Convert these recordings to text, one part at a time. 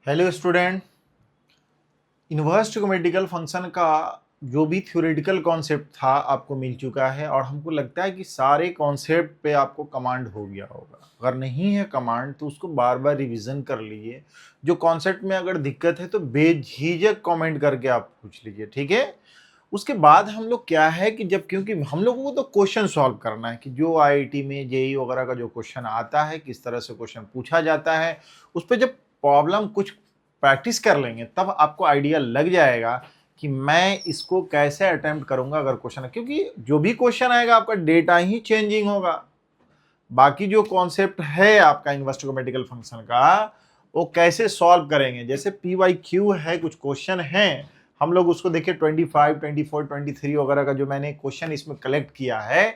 Hello student. Inverse trigonometrical function का जो भी थ्योरेटिकल कॉन्सेप्ट था आपको मिल चुका है और हमको लगता है कि सारे कॉन्सेप्ट पे आपको कमांड हो गया होगा। अगर नहीं है कमांड तो उसको बार बार रिवीजन कर लीजिए। जो कॉन्सेप्ट में अगर दिक्कत है तो बेझिझक कमेंट करके आप पूछ लीजिए, ठीक है। उसके बाद हम लोग क्या है कि जब क्योंकि हम लोगों को तो क्वेश्चन सॉल्व करना है कि जो आईआईटी में जेई वगैरह का जो क्वेश्चन आता है किस तरह से क्वेश्चन पूछा जाता है, उस पर जब प्रॉब्लम कुछ प्रैक्टिस कर लेंगे तब आपको आइडिया लग जाएगा कि मैं इसको कैसे अटेम्प्ट करूंगा अगर क्वेश्चन है, क्योंकि जो भी क्वेश्चन आएगा आपका डेटा ही चेंजिंग होगा। बाकी जो कॉन्सेप्ट है आपका इनवर्स ट्रिग्नोमेट्रिकल फंक्शन का वो कैसे सॉल्व करेंगे, जैसे पी वाई क्यू है, कुछ क्वेश्चन हैं हम लोग उसको देखिए 25, 24, 23 वगैरह का जो मैंने क्वेश्चन इसमें कलेक्ट किया है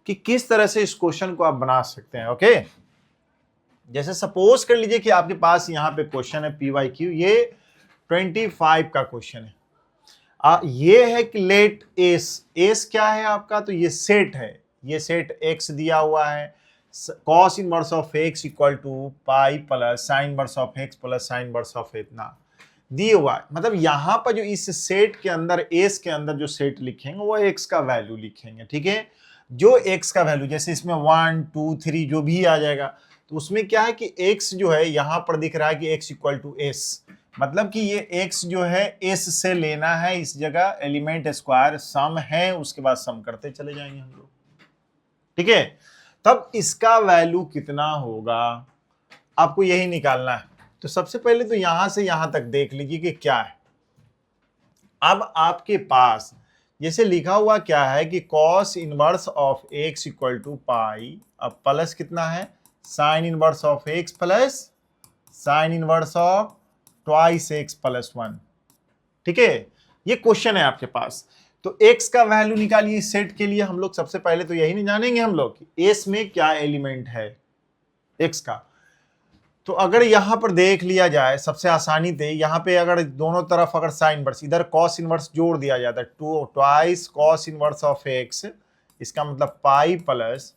कि किस तरह से इस क्वेश्चन को आप बना सकते हैं। ओके, जैसे सपोज कर लीजिए कि आपके पास यहाँ पे क्वेश्चन है पी वाई क्यू, ये 25 का क्वेश्चन है। ये है कि लेट एस क्या है आपका, तो ये सेट है, ये सेट एक्स दिया हुआ है, cos inverse of x equal to pi plus sine inverse of x plus sine inverse of इतना दिए हुआ है। मतलब यहाँ पर जो इस सेट के अंदर एस के अंदर जो सेट लिखेंगे वो एक्स का वैल्यू लिखेंगे, ठीक है। जो एक्स का वैल्यू जैसे इसमें 1, 2, 3 जो भी आ जाएगा, तो उसमें क्या है कि x जो है यहाँ पर दिख रहा है कि x इक्वल टू एस, मतलब कि ये x जो है s से लेना है, इस जगह एलिमेंट स्क्वायर सम है, उसके बाद सम करते चले जाएंगे हम लोग, ठीक है। तब इसका वैल्यू कितना होगा आपको यही निकालना है। तो सबसे पहले तो यहां से यहां तक देख लीजिए कि क्या है। अब आपके पास जैसे लिखा हुआ क्या है कि cos inverse of x equal to pi, अब प्लस कितना है sine inverse of x plus sine inverse of twice x plus 1, ठीक है। ये क्वेश्चन है आपके पास। तो एक्स का वैल्यू निकालिए इस सेट के लिए। हम लोग सबसे पहले तो यही नहीं जानेंगे हम लोग कि एस में क्या एलिमेंट है एक्स का। तो अगर यहां पर देख लिया जाए सबसे आसानी थे, यहां पे अगर दोनों तरफ अगर साइन इनवर्स इधर कॉस इनवर्स जोड़ दिया जाता है, two twice cos inverse of x, इसका मतलब पाई प्लस,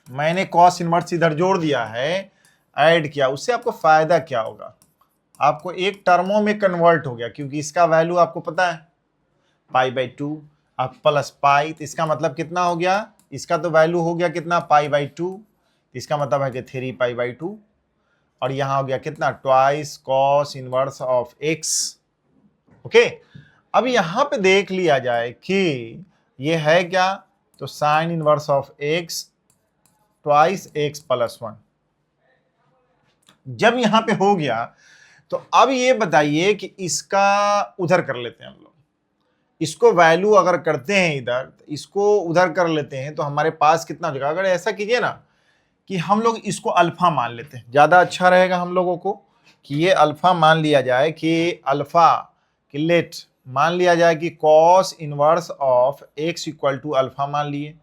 मैंने कॉस इनवर्स इधर जोड़ दिया है, ऐड किया, उससे आपको फायदा क्या होगा, आपको एक टर्मों में कन्वर्ट हो गया, क्योंकि इसका वैल्यू आपको पता है पाई बाई 2, अब प्लस पाई, तो इसका मतलब कितना हो गया, इसका तो वैल्यू हो गया कितना पाई बाई 2, इसका मतलब है कि 3 पाई बाई 2, और यहां हो गया कितना twice cos inverse of x. Okay, अब यहां पे देख लिया जाए कि ये है क्या, तो sign inverse of x twice x plus 1। जब यहां पे हो गया तो अब ये बताइए कि इसका उधर कर लेते हैं हम लोग, इसको वैल्यू अगर करते हैं इधर, तो इसको उधर कर लेते हैं तो हमारे पास कितना हो जाएगा। अगर ऐसा कीजिए ना कि हम लोग इसको अल्फा मान लेते हैं, ज़्यादा अच्छा रहेगा हम लोगों को कि ये अल्फा मान लिया जाए कि अल्फा कि लेट मान लिया जाए कि cos inverse of x equal to alpha मान लिए,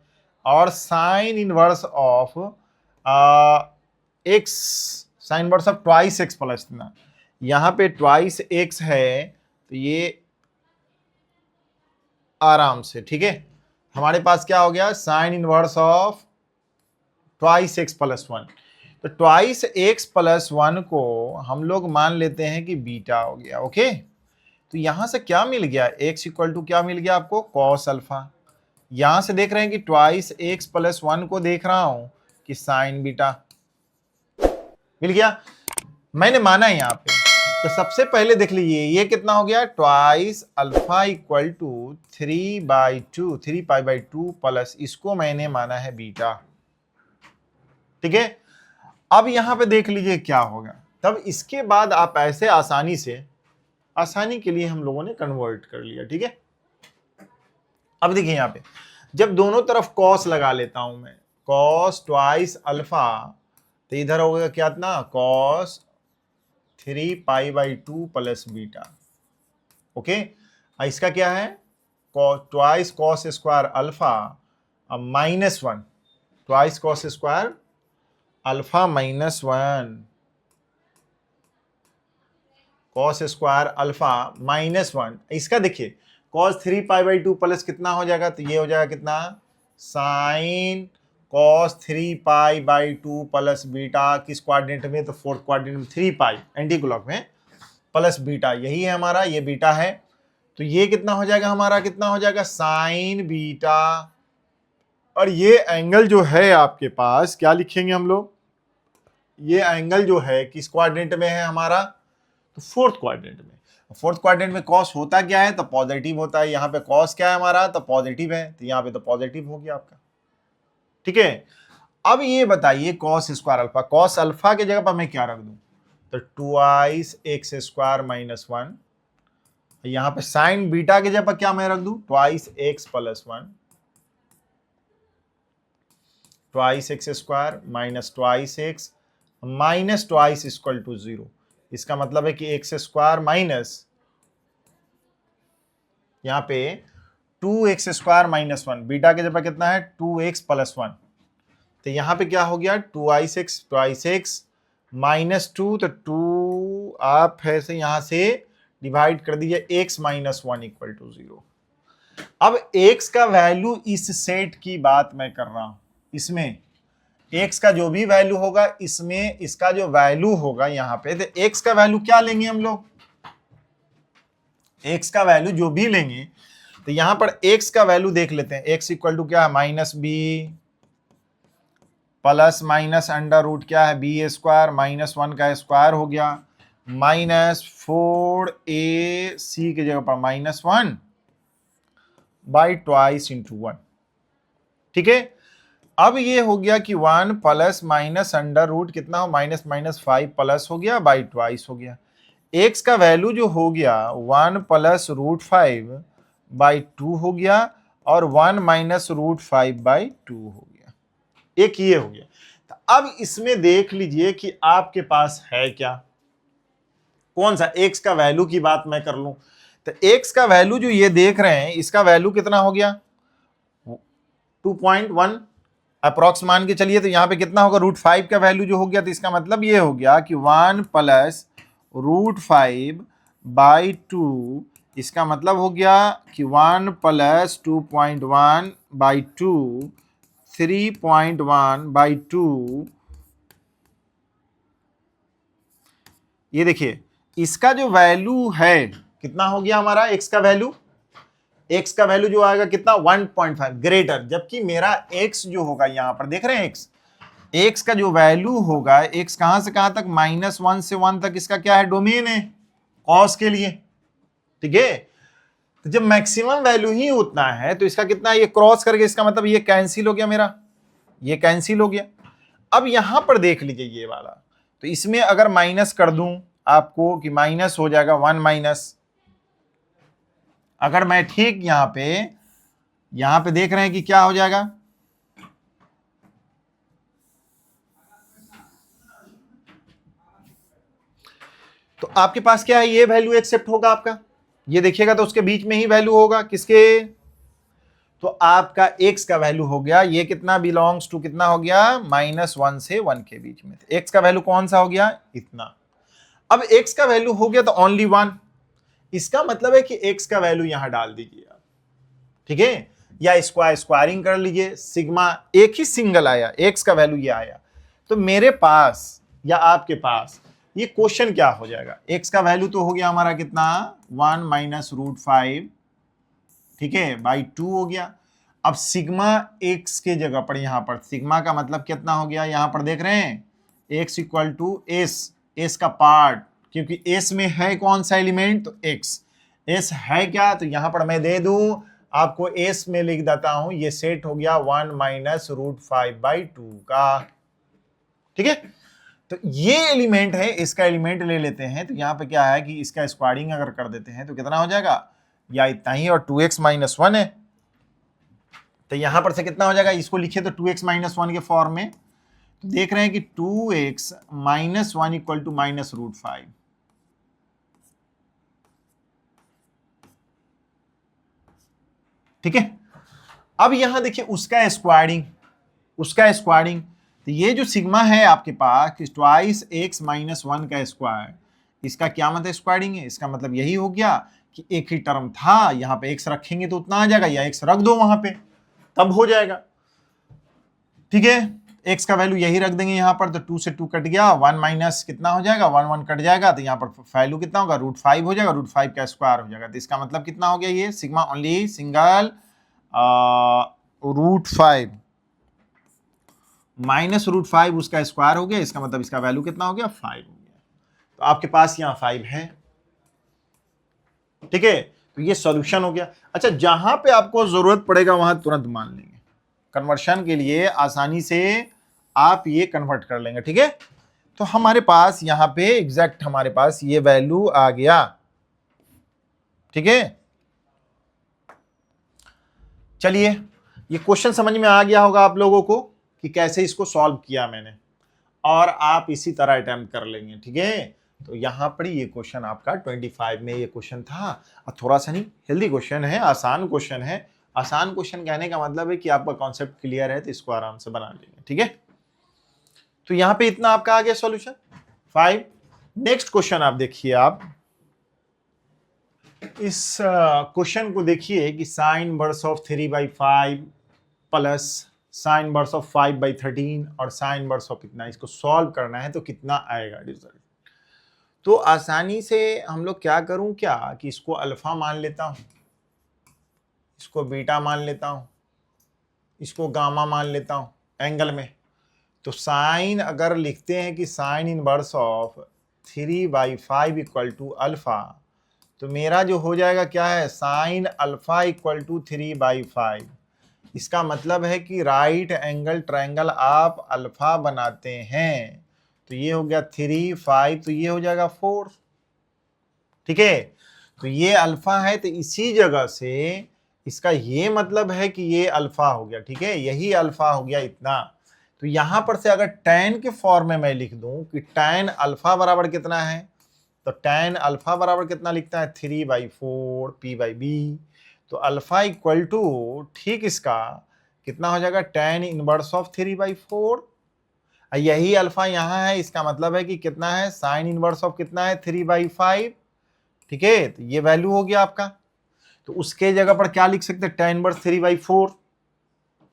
और sine inverse of x, sine inverse of twice x plus इतना, यहाँ पे ट्वाइस एक्स है तो ये आराम से, ठीक है, हमारे पास क्या हो गया sign inverse of twice x plus 1। तो ट्वाइस एक्स प्लस 1 को हम लोग मान लेते हैं कि बीटा हो गया। ओके, तो यहां से क्या मिल गया, एक्स इक्वल टू क्या मिल गया आपको कॉस अल्फा। यहां से देख रहे हैं कि ट्वाइस एक्स प्लस 1 को देख रहा हूं कि साइन बीटा मिल गया, मैंने माना है यहाँ पे। तो सबसे पहले देख लीजिए ये कितना हो गया twice alpha equal to 3/2, 3 pi by 2 plus इसको मैंने माना है बीटा, ठीक है। अब यहां पे देख लीजिए क्या होगा, तब इसके बाद आप ऐसे आसानी से, आसानी के लिए हम लोगों ने कन्वर्ट कर लिया, ठीक है। अब देखिए यहां पे जब दोनों तरफ कॉस लगा लेता हूं मैं, कॉस ट्वाइस अल्फा, तो इधर होगा क्या इतना cos 3 pi by 2 plus beta. Okay, इसका क्या है twice cos square alpha minus 1, twice cos square alpha minus 1, cos square alpha minus 1। इसका देखिए कॉस 3 पाई बाई 2 प्लस कितना हो जाएगा, तो ये हो जाएगा कितना साइन कॉस 3π/2 प्लस बीटा, किस क्वाड्रेंट में, तो फोर्थ क्वाड्रेंट में 3π एंटी क्लॉक में प्लस बीटा, यही है हमारा, ये बीटा है। तो ये कितना हो जाएगा हमारा, कितना हो जाएगा साइन बीटा, और ये एंगल जो है आपके पास क्या लिखेंगे हम लोग, ये एंगल जो है किस क्वाड्रेंट में है हमारा, तो फोर्थ क्वाड्रेंट में। फोर्थ क्वाड्रेंट में कॉस होता क्या है, तो पॉजिटिव होता है। यहाँ पे कॉस क्या है हमारा, तो पॉजिटिव है, तो यहाँ पे तो पॉजिटिव हो गया आपका। ठीक है, अब ये बताइए cos square alpha, cos alpha की जगह पर मैं क्या रख दूं, तो 2x² - 1। यहाँ पे साइन बीटा की जगह पर क्या मैं रख दूं, 2x + 1, 2x² - 2x - 2x = 0। इसका मतलब है कि x² माइनस यहाँ पे 2x² - 1, बीटा के जगह कितना है 2x + 1, तो यहाँ पे क्या हो गया 2x -2, तो 2 आप ऐसे यहाँ से डिवाइड कर दीजिए, x - 1 = 0। अब x का वैल्यू, इस सेट की बात मैं कर रहा हूं, इसमें x का जो भी वैल्यू होगा, इसमें इसका जो वैल्यू होगा यहाँ पे, तो x का वैल्यू क्या लेंगे हम लोग, x का वैल्यू जो भी लेंगे, तो यहां पर x का वैल्यू देख लेते हैं। x = क्या है -b plus minus under root क्या है b² -1 का स्क्वायर हो गया, -4ac की जगह पर -1 बाई 2 × 1। ठीक है, अब ये हो गया कि 1 प्लस माइनस अंडर रूट कितना हो, -5 प्लस हो गया बाई 2 हो गया। x का वैल्यू जो हो गया 1 + √5 बाई 2 हो गया, और 1 - √5 बाई 2 हो गया। एक ये हो गया। तो अब इसमें देख लीजिए कि आपके पास है क्या, कौन सा, x का वैल्यू की बात मैं कर लूं, तो x का वैल्यू जो ये देख रहे हैं, इसका वैल्यू कितना हो गया 2.1 अप्रॉक्स मान के चलिए, तो यहां पे कितना होगा √5 का वैल्यू जो हो गया, तो इसका मतलब ये हो गया कि 1 + √5 बाई 2, इसका मतलब हो गया कि 1 + 2.1 बाई 2, 3.1 बाई 2। ये देखिए इसका जो वैल्यू है कितना हो गया हमारा, x का वैल्यू जो आएगा कितना 1.5 ग्रेटर, जबकि मेरा x जो होगा यहां पर देख रहे हैं x का जो वैल्यू होगा, x कहां से कहां तक, -1 से 1 तक इसका क्या है, डोमेन है कॉस के लिए। ठीक है, तो जब मैक्सिमम वैल्यू ही उतना है, तो इसका कितना, ये क्रॉस करके इसका मतलब ये कैंसिल हो गया, मेरा ये कैंसिल हो गया। अब यहां पर देख लीजिए ये वाला, तो इसमें अगर माइनस कर दूं आपको कि माइनस हो जाएगा 1-, अगर मैं ठीक यहां पे देख रहे हैं कि क्या हो जाएगा, तो आपके पास क्या है, ये वैल्यू एक्सेप्ट होगा आपका, ये देखिएगा तो उसके बीच में ही वैल्यू होगा किसके, तो आपका x का वैल्यू हो गया, ये कितना बिलोंग्स टू कितना हो गया, -1 से 1 के बीच में। x का वैल्यू कौन सा हो गया, इतना। अब x का वैल्यू हो गया तो ओनली 1, इसका मतलब है कि x का वैल्यू यहां डाल दीजिए आप। ठीक है, या स्क्वायरिंग कर लीजिए, सिग्मा एक ही सिंगल आया, x का वैल्यू ये आया, तो मेरे पास या आपके पास ये क्वेश्चन क्या हो जाएगा, x का वैल्यू तो हो गया हमारा कितना 1 - √5, ठीक है, बाई 2 हो गया। अब सिग्मा x के जगह पर यहां पर सिग्मा का मतलब कितना हो गया, यहां पर देख रहे हैं x = s का पार्ट, क्योंकि s में है कौन सा एलिमेंट, तो s है क्या, तो यहां पर मैं दे दूं आपको, s में लिख देता हूं, ये सेट हो गया 1 - √5/2 का। ठीक है, तो ये एलिमेंट है, इसका एलिमेंट ले लेते हैं, तो यहां पे क्या है कि इसका स्क्वायरिंग अगर कर देते हैं तो कितना हो जाएगा, या इतना ही, और 2x - 1 है, तो यहां पर से कितना हो जाएगा, इसको लिखे तो 2x - 1 के फॉर्म में, तो देख रहे हैं कि 2x - 1 = -√5। ठीक है, अब यहां देखिए उसका स्क्वायरिंग, तो ये जो सिग्मा है आपके पास 2x - 1 का स्क्वायर, इसका क्या मतलब स्क्वायरिंग है, इसका मतलब यही हो गया कि एक ही टर्म था, यहां पे x रखेंगे तो उतना आ जाएगा, या x रख दो वहां पे तब हो जाएगा। ठीक है, x का वैल्यू यही रख देंगे यहाँ पर, तो 2 से 2 कट गया, 1 माइनस कितना हो जाएगा, 1 1 कट जाएगा, तो यहाँ पर वैल्यू कितना होगा, √5 हो जाएगा, √5 का स्क्वायर हो जाएगा। तो इसका मतलब कितना हो गया, ये सिग्मा ओनली सिंगल √5 माइनस √5 उसका स्क्वायर हो गया, इसका मतलब इसका वैल्यू कितना हो गया, 5 हो गया। तो आपके पास यहाँ 5 है। ठीक है, तो ये सॉल्यूशन हो गया। अच्छा, जहां पे आपको जरूरत पड़ेगा वहां तुरंत मान लेंगे, कन्वर्शन के लिए आसानी से आप ये कन्वर्ट कर लेंगे। ठीक है, तो हमारे पास यहां पे एग्जैक्ट हमारे पास ये वैल्यू आ गया। ठीक है, चलिए, ये क्वेश्चन समझ में आ गया होगा आप लोगों को कि कैसे इसको सॉल्व किया मैंने, और आप इसी तरह अटेम्प्ट कर लेंगे। ठीक है, तो यहां पर ये क्वेश्चन आपका 25 में ये क्वेश्चन था, और थोड़ा सा नहीं हेल्दी क्वेश्चन है, आसान क्वेश्चन है। आसान क्वेश्चन कहने का मतलब है कि आपका कॉन्सेप्ट क्लियर है, तो इसको आराम से बना लेंगे। ठीक है, तो यहां पे इतना आपका आ गया सॉल्यूशन 5। नेक्स्ट क्वेश्चन आप देखिए, आप इस क्वेश्चन को देखिए कि sine inverse of 3/5 plus sine inverse of 5/13 और साइन इनवर्स ऑफ कितना, इसको सॉल्व करना है, तो कितना आएगा रिजल्ट। तो आसानी से हम लोग क्या करूं, क्या कि इसको अल्फा मान लेता हूं, इसको बीटा मान लेता हूं, इसको गामा मान लेता हूं एंगल में। तो साइन अगर लिखते हैं कि sine inverse of 3/5 equal to alpha, तो मेरा जो हो जाएगा क्या है, साइन अल्फा इक्वल टू 3/5। इसका मतलब है कि राइट एंगल ट्रायंगल आप अल्फा बनाते हैं, तो ये हो गया 3 5, तो ये हो जाएगा 4। ठीक है, तो ये अल्फा है, तो इसी जगह से इसका ये मतलब है कि ये अल्फा हो गया। ठीक है, यही अल्फा हो गया इतना। तो यहां पर से अगर tan के फॉर्म में मैं लिख दूं कि tan अल्फा बराबर कितना है, तो tan अल्फा बराबर कितना लिखता है, 3/4 p/b। तो अल्फा इक्वल टू ठीक इसका कितना हो जाएगा, tan इनवर्स ऑफ 3/4। यही अल्फा यहाँ है, इसका मतलब है कि कितना है, साइन इनवर्स ऑफ कितना है, 3/5। ठीक है, तो ये वैल्यू हो गया आपका। तो उसके जगह पर क्या लिख सकते हैं, tan इनवर्स 3/4।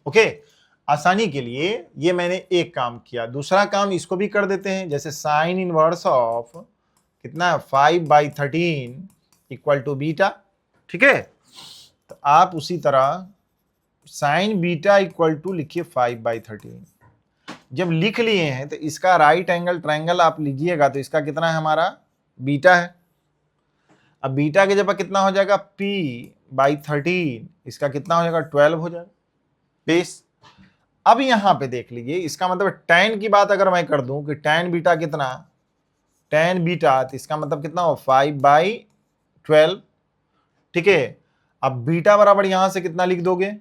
ओके, आसानी के लिए ये मैंने एक काम किया, दूसरा काम इसको भी कर देते हैं। जैसे साइन इनवर्स ऑफ कितना है, 5/13 इक्वल टू बीटा। ठीक है, तो आप उसी तरह साइन बीटा इक्वल टू लिखिए 5/13। जब लिख लिए हैं तो इसका राइट एंगल ट्रायंगल आप लीजिएगा, तो इसका कितना है, हमारा बीटा है। अब बीटा के जब कितना हो जाएगा, p/13, इसका कितना हो जाएगा, 12 हो जाएगा बेस। अब यहां पे देख लीजिए, इसका मतलब tan की बात अगर मैं कर दूं कि tan बीटा कितना, tan बीटा, तो इसका मतलब कितना हो, 5/12। ठीक है, अब बीटा बराबर यहां से कितना लिख दोगे,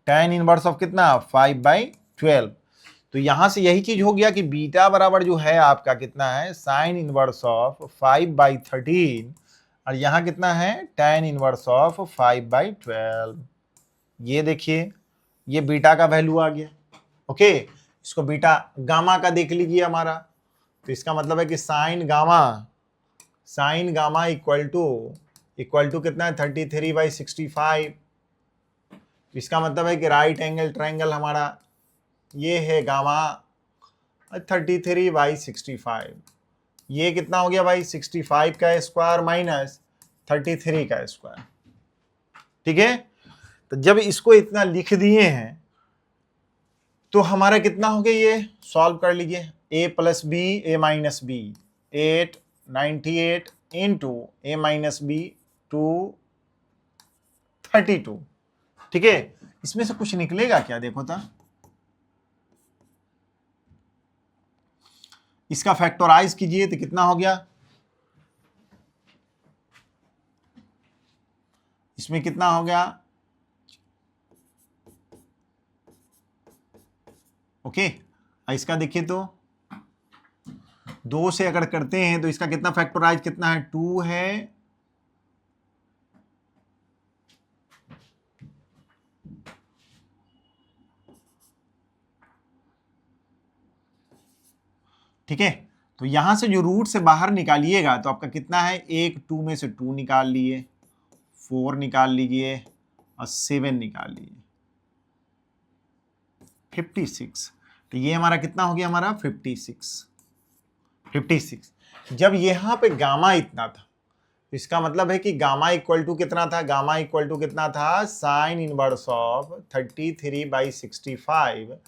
tan इनवर्स ऑफ कितना, 5/12। तो यहां से यही चीज हो गया कि बीटा बराबर जो है आपका कितना है, साइन इनवर्स ऑफ 5/13, और यहां कितना है, tan इनवर्स ऑफ 5/12। ये देखिए, ये बीटा का वैल्यू आ गया। ओके, इसको बीटा गामा का देख लीजिए हमारा, तो इसका मतलब है कि साइन गामा इक्वल टू कितना है, 33/65। इसका मतलब है कि राइट एंगल ट्रायंगल हमारा ये है गामा 33/65। ये कितना हो गया भाई, 65 का स्क्वायर माइनस 33 का स्क्वायर। ठीक है, तो जब इसको इतना लिख दिए हैं तो हमारा कितना हो गया, ये सॉल्व कर लीजिए, a + b a - b 898 into a - b 232। ठीक है, इसमें से कुछ निकलेगा क्या, देखो था, इसका फैक्टराइज कीजिए तो कितना हो गया, इसमें कितना हो गया, ओके। इसका देखिए तो 2 से अगर करते हैं तो इसका कितना फैक्टराइज कितना है, 2 है, ठीक है। तो यहां से जो रूट से बाहर निकालिएगा तो आपका कितना है, 1 2 में से 2 निकाल लिए, 4 निकाल लीजिए और 7 निकाल लीजिए। 56। तो ये हमारा कितना हो गया, हमारा 56। जब यहाँ पे गामा इतना था, इसका मतलब है कि गामा इक्वल टू कितना था, गामा इक्वल टू कितना था, sine inverse of 33/65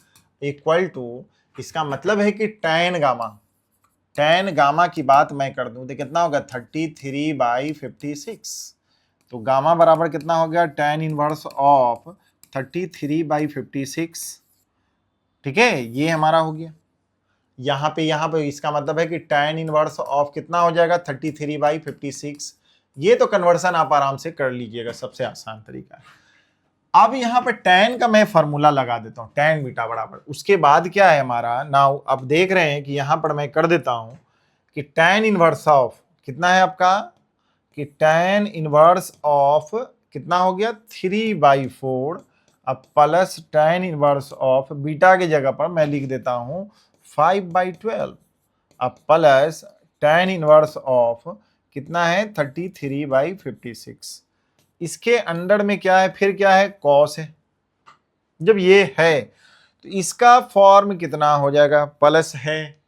equal to, इसका मतलब है कि tan गामा की बात मैं कर दूं तो कितना होगा 33/56। तो गामा बराबर कितना हो गया, tan इनवर्स ऑफ 33/56। ठीक है, ये हमारा हो गया। यहाँ पे इसका मतलब है कि tan इनवर्स ऑफ कितना हो जाएगा 33/56। ये तो कन्वर्सन आप आराम से कर लीजिएगा, सबसे आसान तरीका है। अब यहाँ पे tan का मैं फॉर्मूला लगा देता हूँ, tan बीटा बराबर, उसके बाद क्या है हमारा नाउ, अब देख रहे हैं कि यहाँ पर मैं कर देता हूँ कि tan इनवर्स ऑफ कितना है आपका, कि tan इनवर्स ऑफ कितना हो गया 3/4, अब plus tan inverse of beta की जगह पर मैं लिख देता हूँ 5/12, अब प्लस tan इनवर्स ऑफ कितना है 33/56। इसके अंडर में क्या है, फिर क्या है, कॉस है। जब ये है तो इसका फॉर्म कितना हो जाएगा, प्लस है।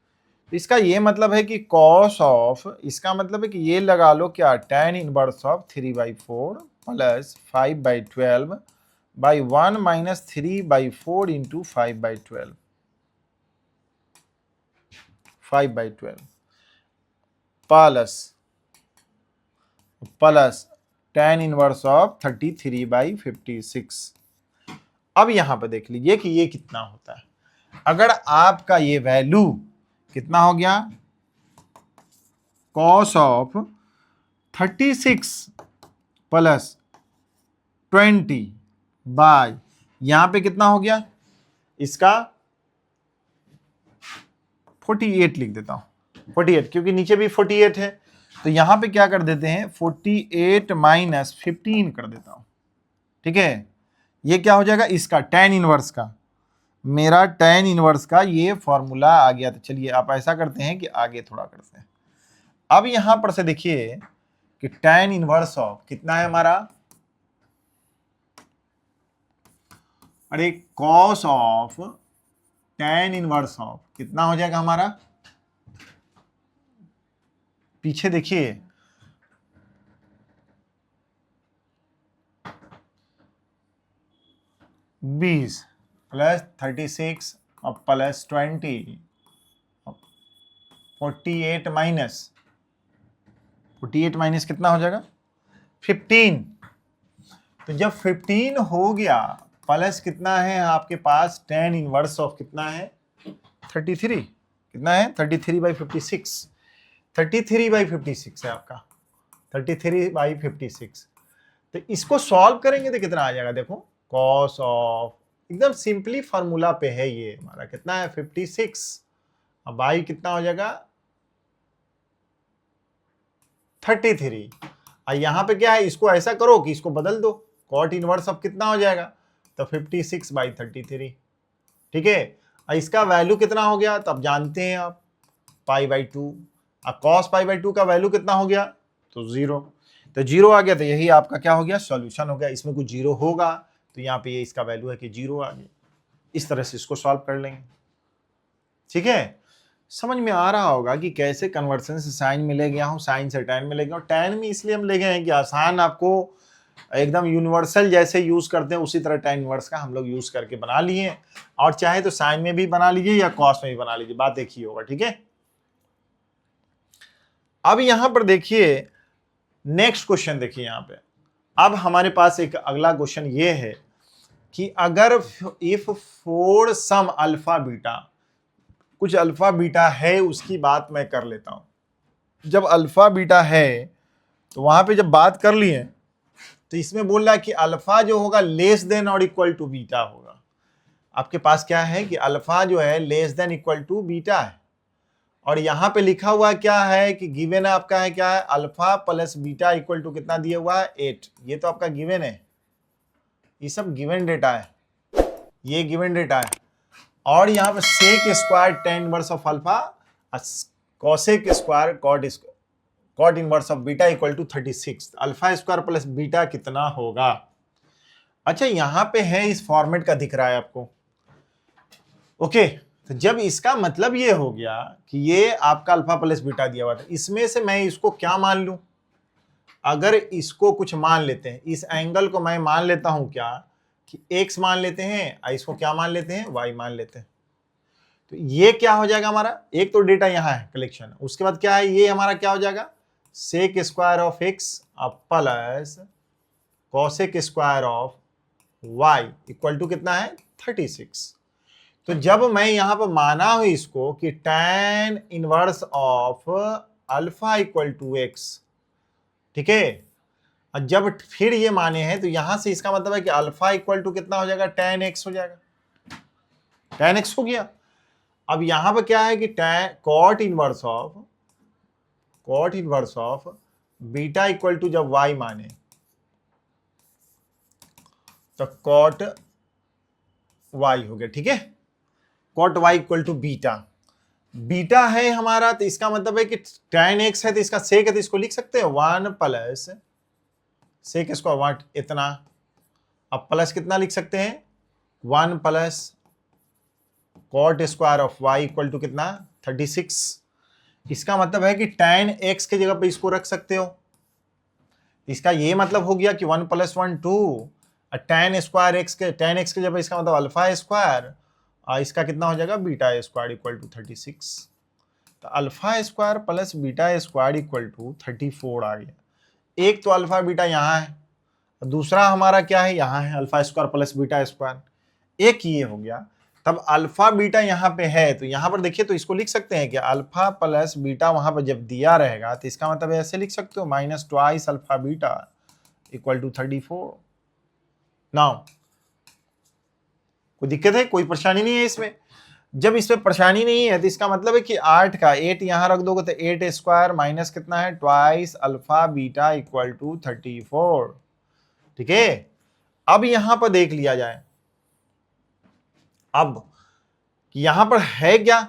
तो इसका ये मतलब है कि कॉस ऑफ, इसका मतलब है कि ये लगा लो क्या, tan inverse of 3/4 plus 5/12 by 1 minus 3/4 into 5/12 plus tan inverse of 33/56। अब यहां पर देख लीजिए कि ये कितना होता है। अगर आपका ये वैल्यू कितना हो गया, cos ऑफ 36 प्लस 20 बाय, यहां पे कितना हो गया, इसका 48 लिख देता हूं, 48 क्योंकि नीचे भी 48 है। तो यहां पे क्या कर देते हैं, 48 माइनस 15 कर देता हूं। ठीक है, ये क्या हो जाएगा, इसका tan इनवर्स का, मेरा tan इनवर्स का ये फॉर्मूला आ गया। तो चलिए आप ऐसा करते हैं कि आगे थोड़ा करते हैं। अब यहां पर से देखिए कि tan इनवर्स ऑफ कितना है हमारा, अरे cos of tan inverse of कितना हो जाएगा हमारा, पीछे देखिए, बीस प्लस 36 और प्लस 20, 48 माइनस कितना हो जाएगा 15। तो जब 15 हो गया, प्लस कितना है आपके पास, tan इनवर्स ऑफ कितना है 33, कितना है 33/56, 33/56 है आपका, 33/56। तो इसको सॉल्व करेंगे तो कितना आ जाएगा, देखो cos ऑफ, एकदम सिंपली फॉर्मूला पे है ये हमारा, कितना है 56, अब y कितना हो जाएगा 33। और यहां पे क्या है, इसको ऐसा करो कि इसको बदल दो, cot इनवर्स ऑफ कितना हो जाएगा, तो 56/33। ठीक है, और इसका वैल्यू कितना हो गया, तो अब जानते हैं आप π/2, और cos π/2 का वैल्यू कितना हो गया, तो 0। तो 0 आ गया, तो यही आपका क्या हो गया, सॉल्यूशन हो गया। इसमें कुछ 0 होगा तो यहाँ पे ये इसका वैल्यू है कि 0 आ गया। इस तरह से इसको सॉल्व कर लेंगे। ठीक है, समझ में आ रहा होगा कि कैसे कन्वर्सन से साइन में ले गया हूँ, साइन से tan में ले गया हूँ। tan में इसलिए हम ले गए हैं कि आसान, आपको एकदम यूनिवर्सल जैसे यूज करते हैं उसी तरह tan इनवर्स का हम लोग यूज करके बना लिए, और चाहे तो साइन में भी बना लीजिए या कॉस में भी बना लीजिए, बात एक ही होगा। ठीक है, अब यहां पर देखिए नेक्स्ट क्वेश्चन, देखिए यहां पे अब हमारे पास एक अगला क्वेश्चन ये है कि अगर if for some alpha beta, कुछ अल्फा बीटा है उसकी बात मैं कर लेता हूं। जब अल्फा बीटा है तो वहां पे जब बात कर लिए तो इसमें बोल रहा है कि अल्फा जो होगा लेस देन और इक्वल टू बीटा होगा। आपके पास क्या है कि अल्फा जो है less than equal to beta है, और यहां पे लिखा हुआ क्या है कि गिवन आपका है क्या है, alpha plus beta equal to कितना दिया हुआ है 8। ये तो आपका गिवन है, ये सब गिवन डेटा है, ये गिवन डेटा है। और यहाँ पे sec square tan inverse of alpha, cosec square cot inverse of beta equal to 36। Alpha square plus beta कितना होगा। अच्छा, यहाँ पे है, इस फॉर्मेट का दिख रहा है आपको, ओके, तो जब इसका मतलब ये हो गया कि ये आपका अल्फा प्लस बीटा दिया हुआ था, इसमें से मैं इसको क्या मान लूं? अगर इसको कुछ मान लेते हैं, इस एंगल को मैं मान लेता हूं क्या कि x मान लेते हैं, इसको क्या मान लेते हैं, y मान लेते हैं। तो ये क्या हो जाएगा हमारा, एक तो डेटा यहां है कलेक्शन, उसके बाद क्या है, ये हमारा क्या हो जाएगा, sec square of x plus cosec square of y equal to कितना है, 36। तो जब मैं यहां पर माना हूं इसको कि tan inverse of alpha equal to x, ठीक है, और जब फिर ये माने हैं तो यहां से इसका मतलब है कि अल्फा इक्वल टू कितना हो जाएगा, tan x हो जाएगा, tan x हो गया। अब यहां पर क्या है कि cot inverse of beta equal to जब y माने तो कॉट y हो गया, ठीक है, cot y equal to beta, beta है हमारा, तो इसका मतलब है कि tan x है तो इसका सेक है तो इसको लिख सकते हैं 1 प्लस सेक स्क्वायर वाट इतना, अब प्लस कितना लिख सकते हैं, 1 plus cot square of y equal to कितना, 36। इसका मतलब है कि tan x के जगह पे इसको रख सकते हो, इसका ये मतलब हो गया कि 1 प्लस 1 2, tan स्क्वायर x के, tan x के जगह इसका मतलब अल्फा स्क्वायर, इसका कितना हो जाएगा, बीटा स्क्वायर इक्वल टू 36। तो alpha square plus beta square equal to 34 आ गया। एक तो अल्फा बीटा यहाँ है, दूसरा हमारा क्या है, यहाँ है alpha square plus beta square, एक ये हो गया। तब अल्फा बीटा यहाँ पे है तो यहाँ पर देखिए, तो इसको लिख सकते हैं कि अल्फा प्लस बीटा वहां पर जब दिया रहेगा तो इसका मतलब ऐसे लिख सकते हो, minus twice alpha beta equal to 34। Now कोई दिक्कत है, कोई परेशानी नहीं है इसमें? जब इसमें परेशानी नहीं है तो इसका मतलब है कि 8 का 8 यहां रख दोगे तो 8 स्क्वायर माइनस कितना है, twice alpha beta equal to 34, ठीक है। अब यहां पर देख लिया जाए, अब यहां पर है क्या,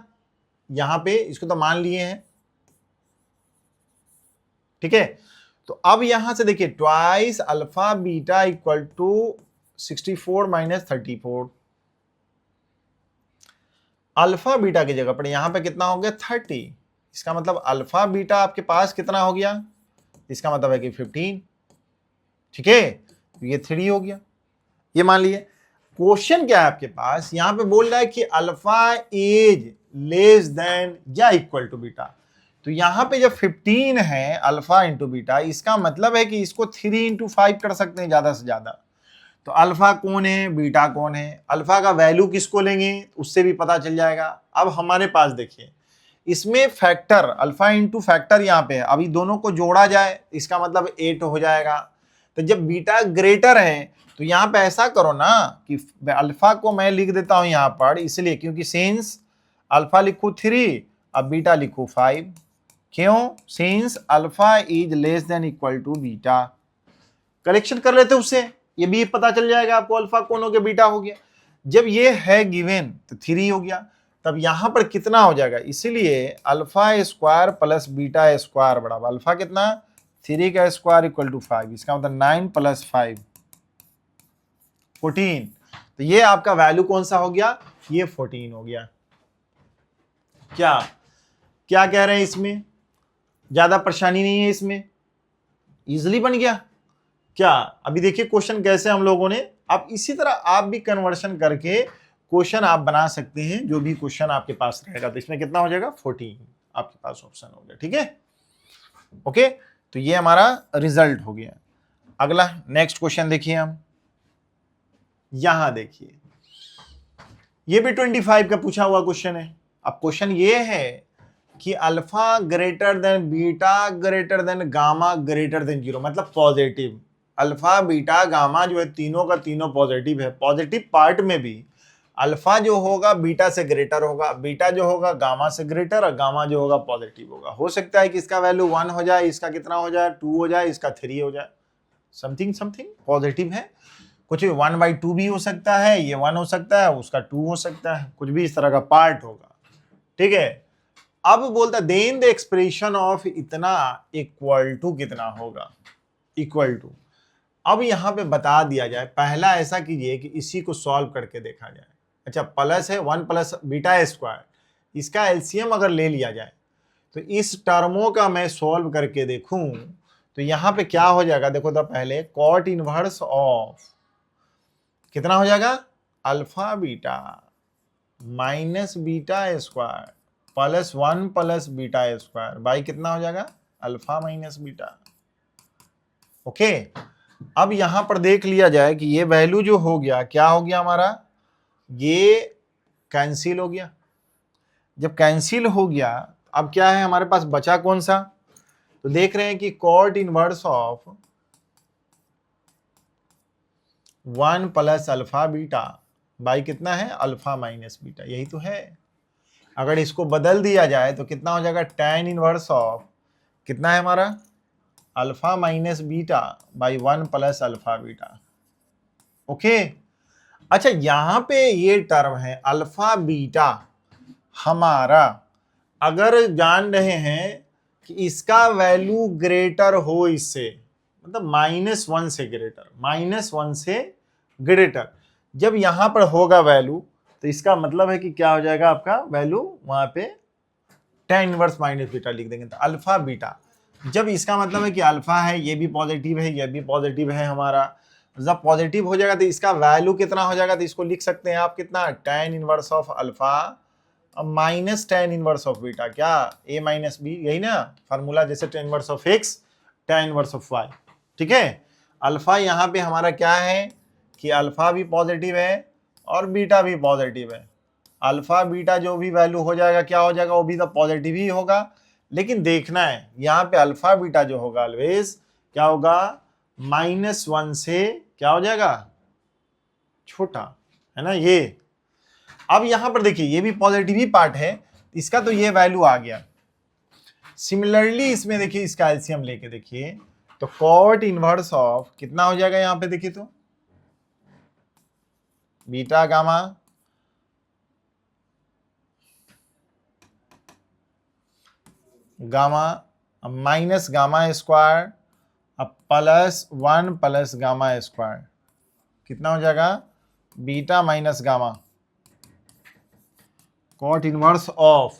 यहां पे इसको तो मान लिए हैं, ठीक है। तो अब यहां से देखिए twice alpha beta equal to 64 minus 34, alpha beta की जगह पर यहां पे कितना हो गया, 30। इसका मतलब अल्फा बीटा आपके पास कितना हो गया, इसका मतलब है कि 15, ठीक है। तो ये 3 हो गया, ये मान लिए। क्वेश्चन क्या है आपके पास, यहां पे बोल रहा है कि अल्फा इज लेस देन या इक्वल टू बीटा। तो यहां पे जब 15 है अल्फा इंटू बीटा, इसका मतलब है कि इसको 3 इंटू 5 कर सकते हैं ज्यादा से ज्यादा। तो अल्फा कौन है, बीटा कौन है, अल्फा का वैल्यू किसको लेंगे उससे भी पता चल जाएगा। अब हमारे पास देखिए, इसमें फैक्टर अल्फा इंटू फैक्टर यहाँ पे है, अभी दोनों को जोड़ा जाए इसका मतलब 8 हो जाएगा। तो जब बीटा ग्रेटर है तो यहाँ पे ऐसा करो ना कि अल्फा को मैं लिख देता हूं यहाँ पर, इसलिए क्योंकि सिंस अल्फा लिखू 3 अब बीटा लिखू 5, क्यों, since alpha is less than equal to beta. Correction कर लेते उससे, ये भी पता चल जाएगा आपको अल्फा कौन हो गया, बीटा हो गया। जब ये है गिवन तो 3 हो गया, तब यहां पर कितना हो जाएगा, इसीलिए alpha square plus beta square बराबर अल्फा कितना, 3 का स्क्वायर इक्वल टू 5, इसका मतलब 9 प्लस 5 14। तो ये आपका वैल्यू कौन सा हो गया, ये 14 हो गया। क्या क्या कह रहे हैं इसमें, ज्यादा परेशानी नहीं है इसमें, इजिली बन गया क्या। अभी देखिए क्वेश्चन कैसे हम लोगों ने, आप इसी तरह आप भी कन्वर्शन करके क्वेश्चन आप बना सकते हैं, जो भी क्वेश्चन आपके पास रहेगा। तो इसमें कितना हो जाएगा, 14 आपके पास ऑप्शन हो गया, ठीक है। ओके, तो ये हमारा रिजल्ट हो गया। अगला नेक्स्ट क्वेश्चन देखिए, हम यहां देखिए, ये भी 25 का पूछा हुआ क्वेश्चन है। अब क्वेश्चन ये है कि alpha greater than beta greater than gamma greater than 0, मतलब पॉजिटिव। अल्फा बीटा गामा जो है तीनों का तीनों पॉजिटिव है, पॉजिटिव पार्ट में भी अल्फा जो होगा बीटा से ग्रेटर होगा, बीटा जो होगा गामा से ग्रेटर, और गामा जो होगा पॉजिटिव होगा। हो सकता है कि इसका वैल्यू 1 हो जाए, इसका कितना हो जाए, 2 हो जाए, इसका 3 हो जाए, समथिंग समथिंग पॉजिटिव है। कुछ 1/2 भी हो सकता है, ये 1 हो सकता है, उसका 2 हो सकता है, कुछ भी इस तरह का पार्ट होगा, ठीक है। अब बोलता है देन द एक्सप्रेशन ऑफ इतना इक्वल टू कितना होगा, इक्वल टू। अब यहां पे बता दिया जाए, पहला ऐसा कीजिए कि इसी को सॉल्व करके देखा जाए। अच्छा प्लस है 1 प्लस बीटा स्क्वायर, इसका एलसीएम अगर ले लिया जाए तो इस टर्मों का मैं सॉल्व करके देखूं तो यहां पे क्या हो जाएगा, देखो तो पहले कॉट इनवर्स ऑफ कितना हो जाएगा, alpha beta minus beta square plus 1 plus beta square by कितना हो जाएगा, अल्फा माइनस बीटा। ओके, अब यहां पर देख लिया जाए कि ये वैल्यू जो हो गया क्या हो गया हमारा, ये कैंसिल हो गया। जब कैंसिल हो गया अब क्या है हमारे पास बचा कौन सा, तो देख रहे हैं कि cot inverse of 1 plus alpha beta by कितना है, अल्फा माइनस बीटा, यही तो है। अगर इसको बदल दिया जाए तो कितना हो जाएगा, tan इनवर्स ऑफ कितना है हमारा, alpha minus beta by 1 plus alpha beta. Okay, अच्छा यहां पे ये टर्म है अल्फा बीटा, हमारा अगर जान रहे हैं कि इसका वैल्यू ग्रेटर हो इससे, मतलब -1 से ग्रेटर, -1 से ग्रेटर, जब यहां पर होगा वैल्यू तो इसका मतलब है कि क्या हो जाएगा आपका वैल्यू वहां पे tan इनवर्स माइनस बीटा लिख देंगे, तो अल्फा बीटा। जब इसका मतलब है कि अल्फा है, ये भी पॉजिटिव है, ये भी पॉजिटिव है हमारा, जब पॉजिटिव हो जाएगा तो इसका वैल्यू कितना हो जाएगा, तो इसको लिख सकते हैं आप कितना, tan inverse of alpha minus tan inverse of beta, क्या a माइनस बी, यही ना फार्मूला, जैसे tan inverse of x tan inverse of y। ठीक है, अल्फा यहाँ पे हमारा क्या है कि अल्फा भी पॉजिटिव है और बीटा भी पॉजिटिव है। अल्फा बीटा जो भी वैल्यू हो जाएगा क्या हो जाएगा, वो भी तो पॉजिटिव ही होगा, लेकिन देखना है यहाँ पे अल्फा बीटा जो होगा ऑलवेज क्या होगा, -1 से क्या हो जाएगा, छोटा, है ना ये। अब यहां पर देखिए ये भी पॉजिटिव ही पार्ट है, इसका तो ये वैल्यू आ गया। सिमिलरली इसमें देखिए इसका एलसीएम लेके देखिए तो कॉट इनवर्स ऑफ कितना हो जाएगा, यहां पे देखिए तो beta gamma gamma minus gamma square अब प्लस 1 प्लस गामा स्क्वायर, कितना हो जाएगा, beta minus gamma, cot inverse of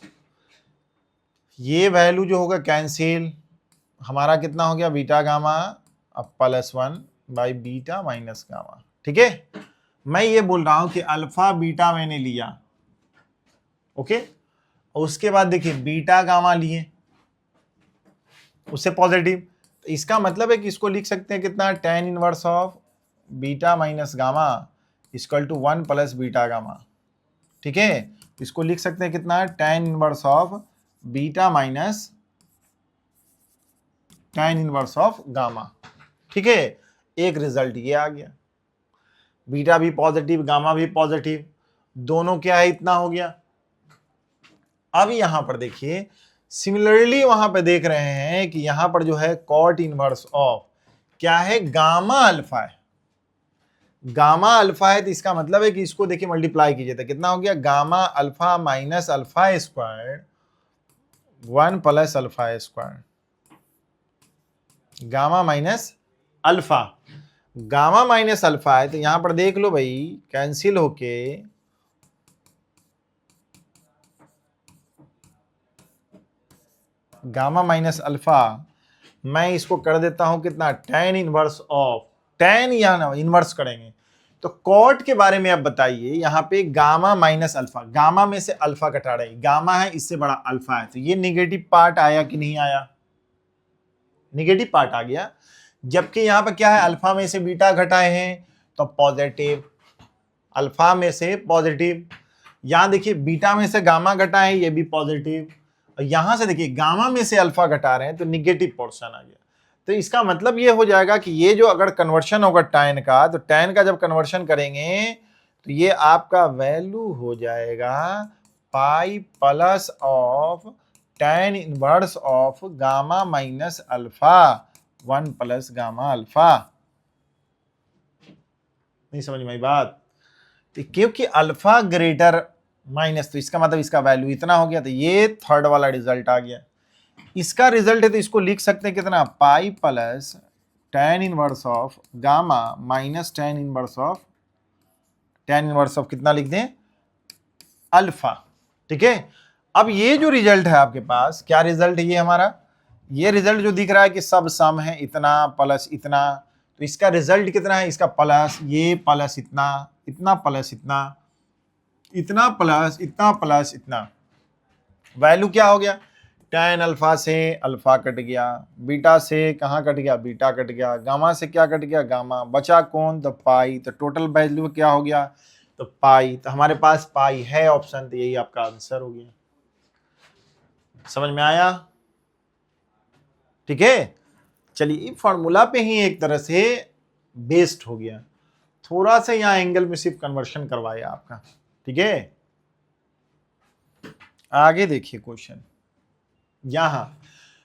ये वैल्यू जो होगा कैंसिल, हमारा कितना हो गया, बीटा गामा अब +1 बाई बीटा माइनस गामा। ठीक है, मैं ये बोल रहा हूं कि अल्फा बीटा मैंने लिया, ओके, और उसके बाद देखिए बीटा गामा लिए, उससे पॉजिटिव, तो इसका मतलब है कि इसको लिख सकते हैं कितना, tan inverse of beta minus gamma equal to 1 plus beta gamma. ठीक है, इसको लिख सकते हैं कितना, tan inverse of beta minus tan inverse of gamma. ठीक है, एक रिजल्ट ये आ गया, बीटा भी पॉजिटिव गामा भी पॉजिटिव, दोनों क्या है, इतना हो गया। अब यहां पर देखिए सिमिलरली वहां पे देख रहे हैं कि यहां पर जो है कॉट इनवर्स ऑफ क्या है, गामा अल्फा है, गामा अल्फा है, तो इसका मतलब है कि इसको देखिए मल्टीप्लाई कीजिए तो कितना हो गया, gamma alpha minus alpha square 1 plus alpha square, gamma minus alpha, gamma minus alpha है तो यहां पर देख लो भाई कैंसिल होके गामा माइनस अल्फा, मैं इसको कर देता हूं कितना, tan इनवर्स ऑफ, tan या ना इनवर्स करेंगे तो कॉट के बारे में आप बताइए, यहां पे गामा माइनस अल्फा, गामा में से अल्फा घटा रहे, गामा है इससे बड़ा अल्फा है, तो ये निगेटिव पार्ट आया कि नहीं आया, निगेटिव पार्ट आ गया। जबकि यहां पर क्या है, अल्फा में से बीटा घटाए हैं तो पॉजिटिव, अल्फा में से पॉजिटिव, यहां देखिए बीटा में से गामा घटाए ये भी पॉजिटिव, और यहां से देखिए गामा में से अल्फा घटा रहे हैं तो निगेटिव पोर्शन आ गया। तो इसका मतलब ये हो जाएगा कि ये जो अगर कन्वर्शन होगा tan का, तो tan का जब कन्वर्शन करेंगे तो ये आपका वैल्यू हो जाएगा pi plus of tan inverse of gamma minus alpha 1 plus gamma alpha. नहीं समझ में आई बात, तो क्योंकि अल्फा ग्रेटर माइनस, तो इसका मतलब इसका वैल्यू इतना हो गया, तो ये थर्ड वाला रिजल्ट आ गया। इसका रिजल्ट है तो इसको लिख सकते हैं कितना, pi plus tan inverse of gamma minus tan inverse of कितना लिख दें, अल्फा। ठीक है, अब ये जो रिजल्ट है आपके पास, क्या रिजल्ट है ये हमारा, ये रिजल्ट जो दिख रहा है कि सब सम है, इतना प्लस इतना, तो इसका रिजल्ट कितना है, इसका प्लस ये प्लस इतना, इतना प्लस इतना, इतना प्लस इतना प्लस इतना, वैल्यू क्या हो गया, tan अल्फा से अल्फा कट गया, बीटा से कहाँ कट गया, बीटा कट गया, गामा से क्या कट गया, गामा, बचा कौन, तो पाई, तो टोटल वैल्यू क्या हो गया, तो पाई, तो हमारे पास पाई है ऑप्शन, तो यही आपका आंसर हो गया। समझ में आया? ठीक है, चलिए फॉर्मूला पे ही एक तरह से बेस्ड हो गया, थोड़ा सा यहाँ एंगल में सिर्फ कन्वर्शन करवाया आपका। ठीक है, आगे देखिए क्वेश्चन यहां,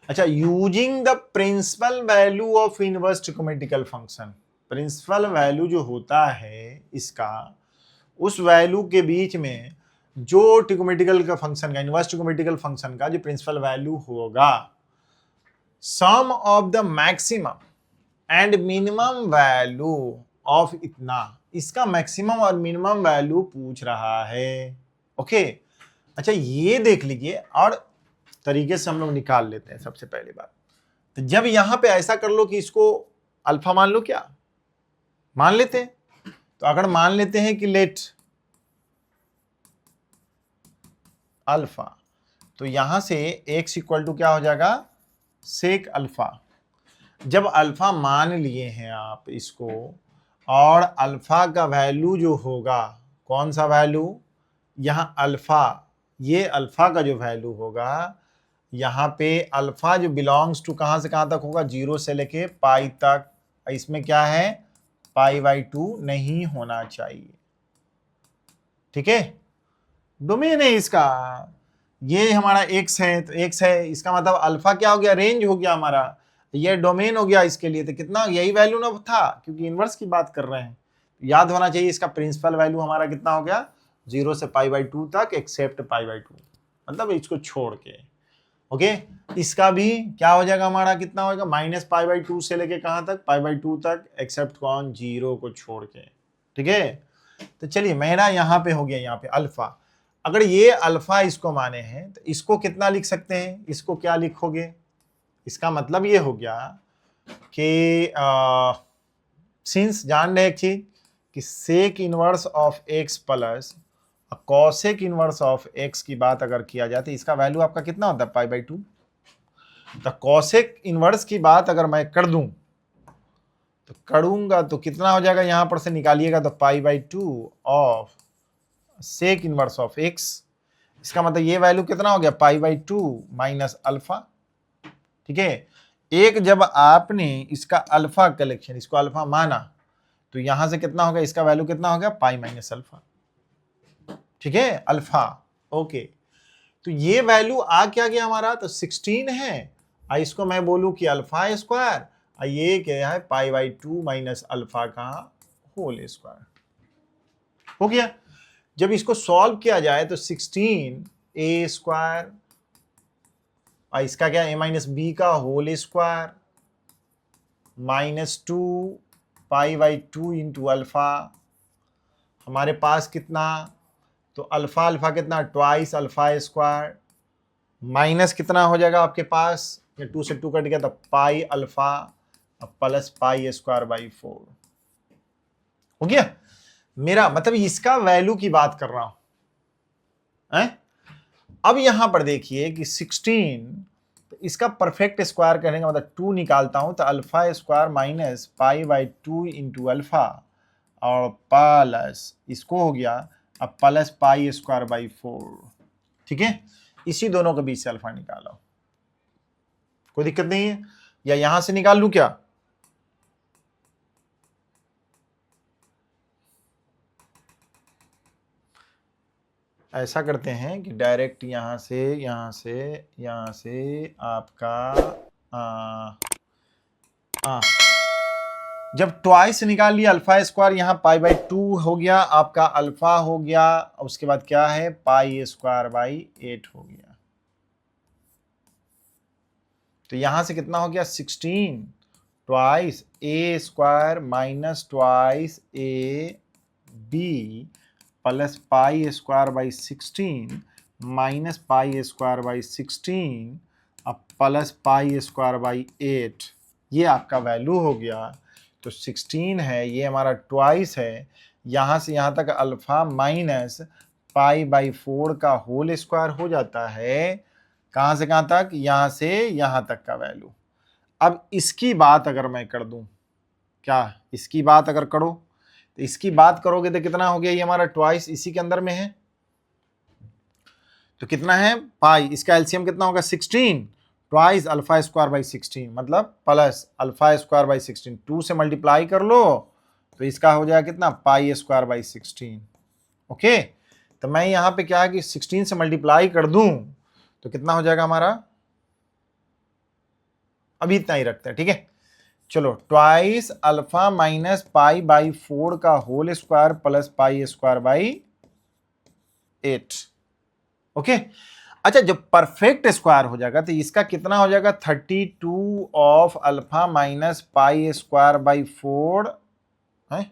अच्छा, using the principal value of inverse trigonometrical function, principal value जो होता है इसका, उस वैल्यू के बीच में जो ट्रिगोनोमेट्रिकल का फंक्शन का, इनवर्स ट्रिगोनोमेट्रिकल फंक्शन का जो प्रिंसिपल वैल्यू होगा, sum of the maximum and minimum value of इतना, इसका मैक्सिमम और मिनिमम वैल्यू पूछ रहा है। ओके, अच्छा ये देख लीजिए, और तरीके से हम लोग निकाल लेते हैं। सबसे पहली बात, तो जब यहां पे ऐसा कर लो कि इसको अल्फा मान लो, क्या मान लेते हैं, तो अगर मान लेते हैं कि लेट अल्फा, तो यहां से x इक्वल टू क्या हो जाएगा, सेक अल्फा। जब अल्फा मान लिए हैं आप इसको, और अल्फा का वैल्यू जो होगा, कौन सा वैल्यू, यहां अल्फा, ये अल्फा का जो वैल्यू होगा, यहाँ पे अल्फा जो बिलोंग्स टू कहाँ से कहाँ तक होगा, 0 से लेके पाई तक, इसमें क्या है, पाई/2 नहीं होना चाहिए। ठीक है, डोमेन है इसका, ये हमारा x है, तो x है, इसका मतलब अल्फा क्या हो गया, रेंज हो गया हमारा, ये डोमेन हो गया इसके लिए, तो कितना, यही वैल्यू ना था, क्योंकि इनवर्स की बात कर रहे हैं, याद होना चाहिए इसका प्रिंसिपल वैल्यू हमारा कितना हो गया, 0 से पाई/2 तक एक्सेप्ट पाई/2, मतलब इसको छोड़ के। ओके, इसका भी क्या हो जाएगा हमारा, कितना होगा, -पाई/2 से लेके कहां तक, पाई/2 तक, एक्सेप्ट कौन, 0 को छोड़ के। ठीक है, तो चलिए मेरा यहाँ पे हो गया, यहाँ पे अल्फा, अगर ये अल्फा इसको माने हैं, तो इसको कितना लिख सकते हैं, इसको क्या लिखोगे, इसका मतलब ये हो गया कि सिंस जान रहे एक चीज कि sec inverse of x plus cosec inverse of x की बात अगर किया जाए, तो इसका वैल्यू आपका कितना होता है, पाई/2। तो कॉसेक इनवर्स की बात अगर मैं कर दूं, तो करूंगा तो कितना हो जाएगा, यहां पर से निकालिएगा तो पाई/2 of sec inverse of x, इसका मतलब ये वैल्यू कितना हो गया, पाई/2 माइनस अल्फा। ठीक है, एक जब आपने इसका अल्फा कलेक्शन, इसको अल्फा माना, तो यहां से कितना होगा, इसका वैल्यू कितना हो गया, पाई माइनस अल्फा। ठीक है, अल्फा। ओके, तो ये वैल्यू आ क्या गया हमारा, तो 16 है, इसको मैं बोलूं कि अल्फा स्क्वायर, ये क्या है, पाई/2 माइनस अल्फा का होल स्क्वायर। हो गया, जब इसको सॉल्व किया जाए तो 16a स्क्वायर, इसका क्या, a-b का होल स्क्वायर -2 पाई/2 इंटू अल्फा, हमारे पास कितना, तो अल्फा अल्फा कितना, ट्वाइस अल्फा स्क्वायर, माइनस कितना हो जाएगा आपके पास, 2 से 2 कट गया, तो pi alpha plus pi square by 4 हो गया। मेरा मतलब इसका वैल्यू की बात कर रहा हूं है? अब यहां पर देखिए कि 16, तो इसका परफेक्ट स्क्वायर करने का मतलब 2 निकालता हूं, तो अल्फा स्क्वायर माइनस पाई/2 इंटू अल्फा और प्लस इसको हो गया अब प्लस पाई स्क्वायर बाई 4। ठीक है, इसी दोनों के बीच से अल्फा निकालो, कोई दिक्कत नहीं है, या यहां से निकाल लूं क्या, ऐसा करते हैं कि डायरेक्ट यहां से आपका जब ट्वाइस निकाल लिया अल्फा स्क्वायर, यहां पाई/2 हो गया आपका, अल्फा हो गया, उसके बाद क्या है, पाई स्क्वायर बाई 8 हो गया, तो यहां से कितना हो गया, 16 twice a square minus twice a b plus pi square by 16 minus pi square by 16 अब प्लस पाई स्क्वायर बाई 8, ये आपका वैल्यू हो गया। तो 16 है, ये हमारा ट्वाइस है, यहाँ से यहाँ तक अल्फा माइनस पाई बाई 4 का होल स्क्वायर हो जाता है। कहाँ से कहाँ तक? यहाँ से यहाँ तक का वैल्यू। अब इसकी बात अगर मैं कर दूं, क्या इसकी बात अगर करो तो इसकी बात करोगे तो कितना हो गया? ये हमारा ट्वाइस इसी के अंदर में है, तो कितना है? पाई। इसका एलसीएम कितना होगा? 16 ट्वाइस अल्फा स्क्वायर बाई 16 मतलब प्लस अल्फा स्क्वायर बाई 16, 2 से मल्टीप्लाई कर लो तो इसका हो जाएगा कितना? पाई स्क्वायर बाई 16। ओके, तो मैं यहाँ पे क्या है कि 16 से मल्टीप्लाई कर दूं तो कितना हो जाएगा हमारा? अभी इतना ही रखते हैं, ठीक है। चलो, twice alpha minus pi by 4 का whole square plus pi square by 8। Okay, अच्छा, जब परफेक्ट स्क्वायर हो जाएगा तो इसका कितना हो जाएगा? 32 of alpha minus pi square by 4 है,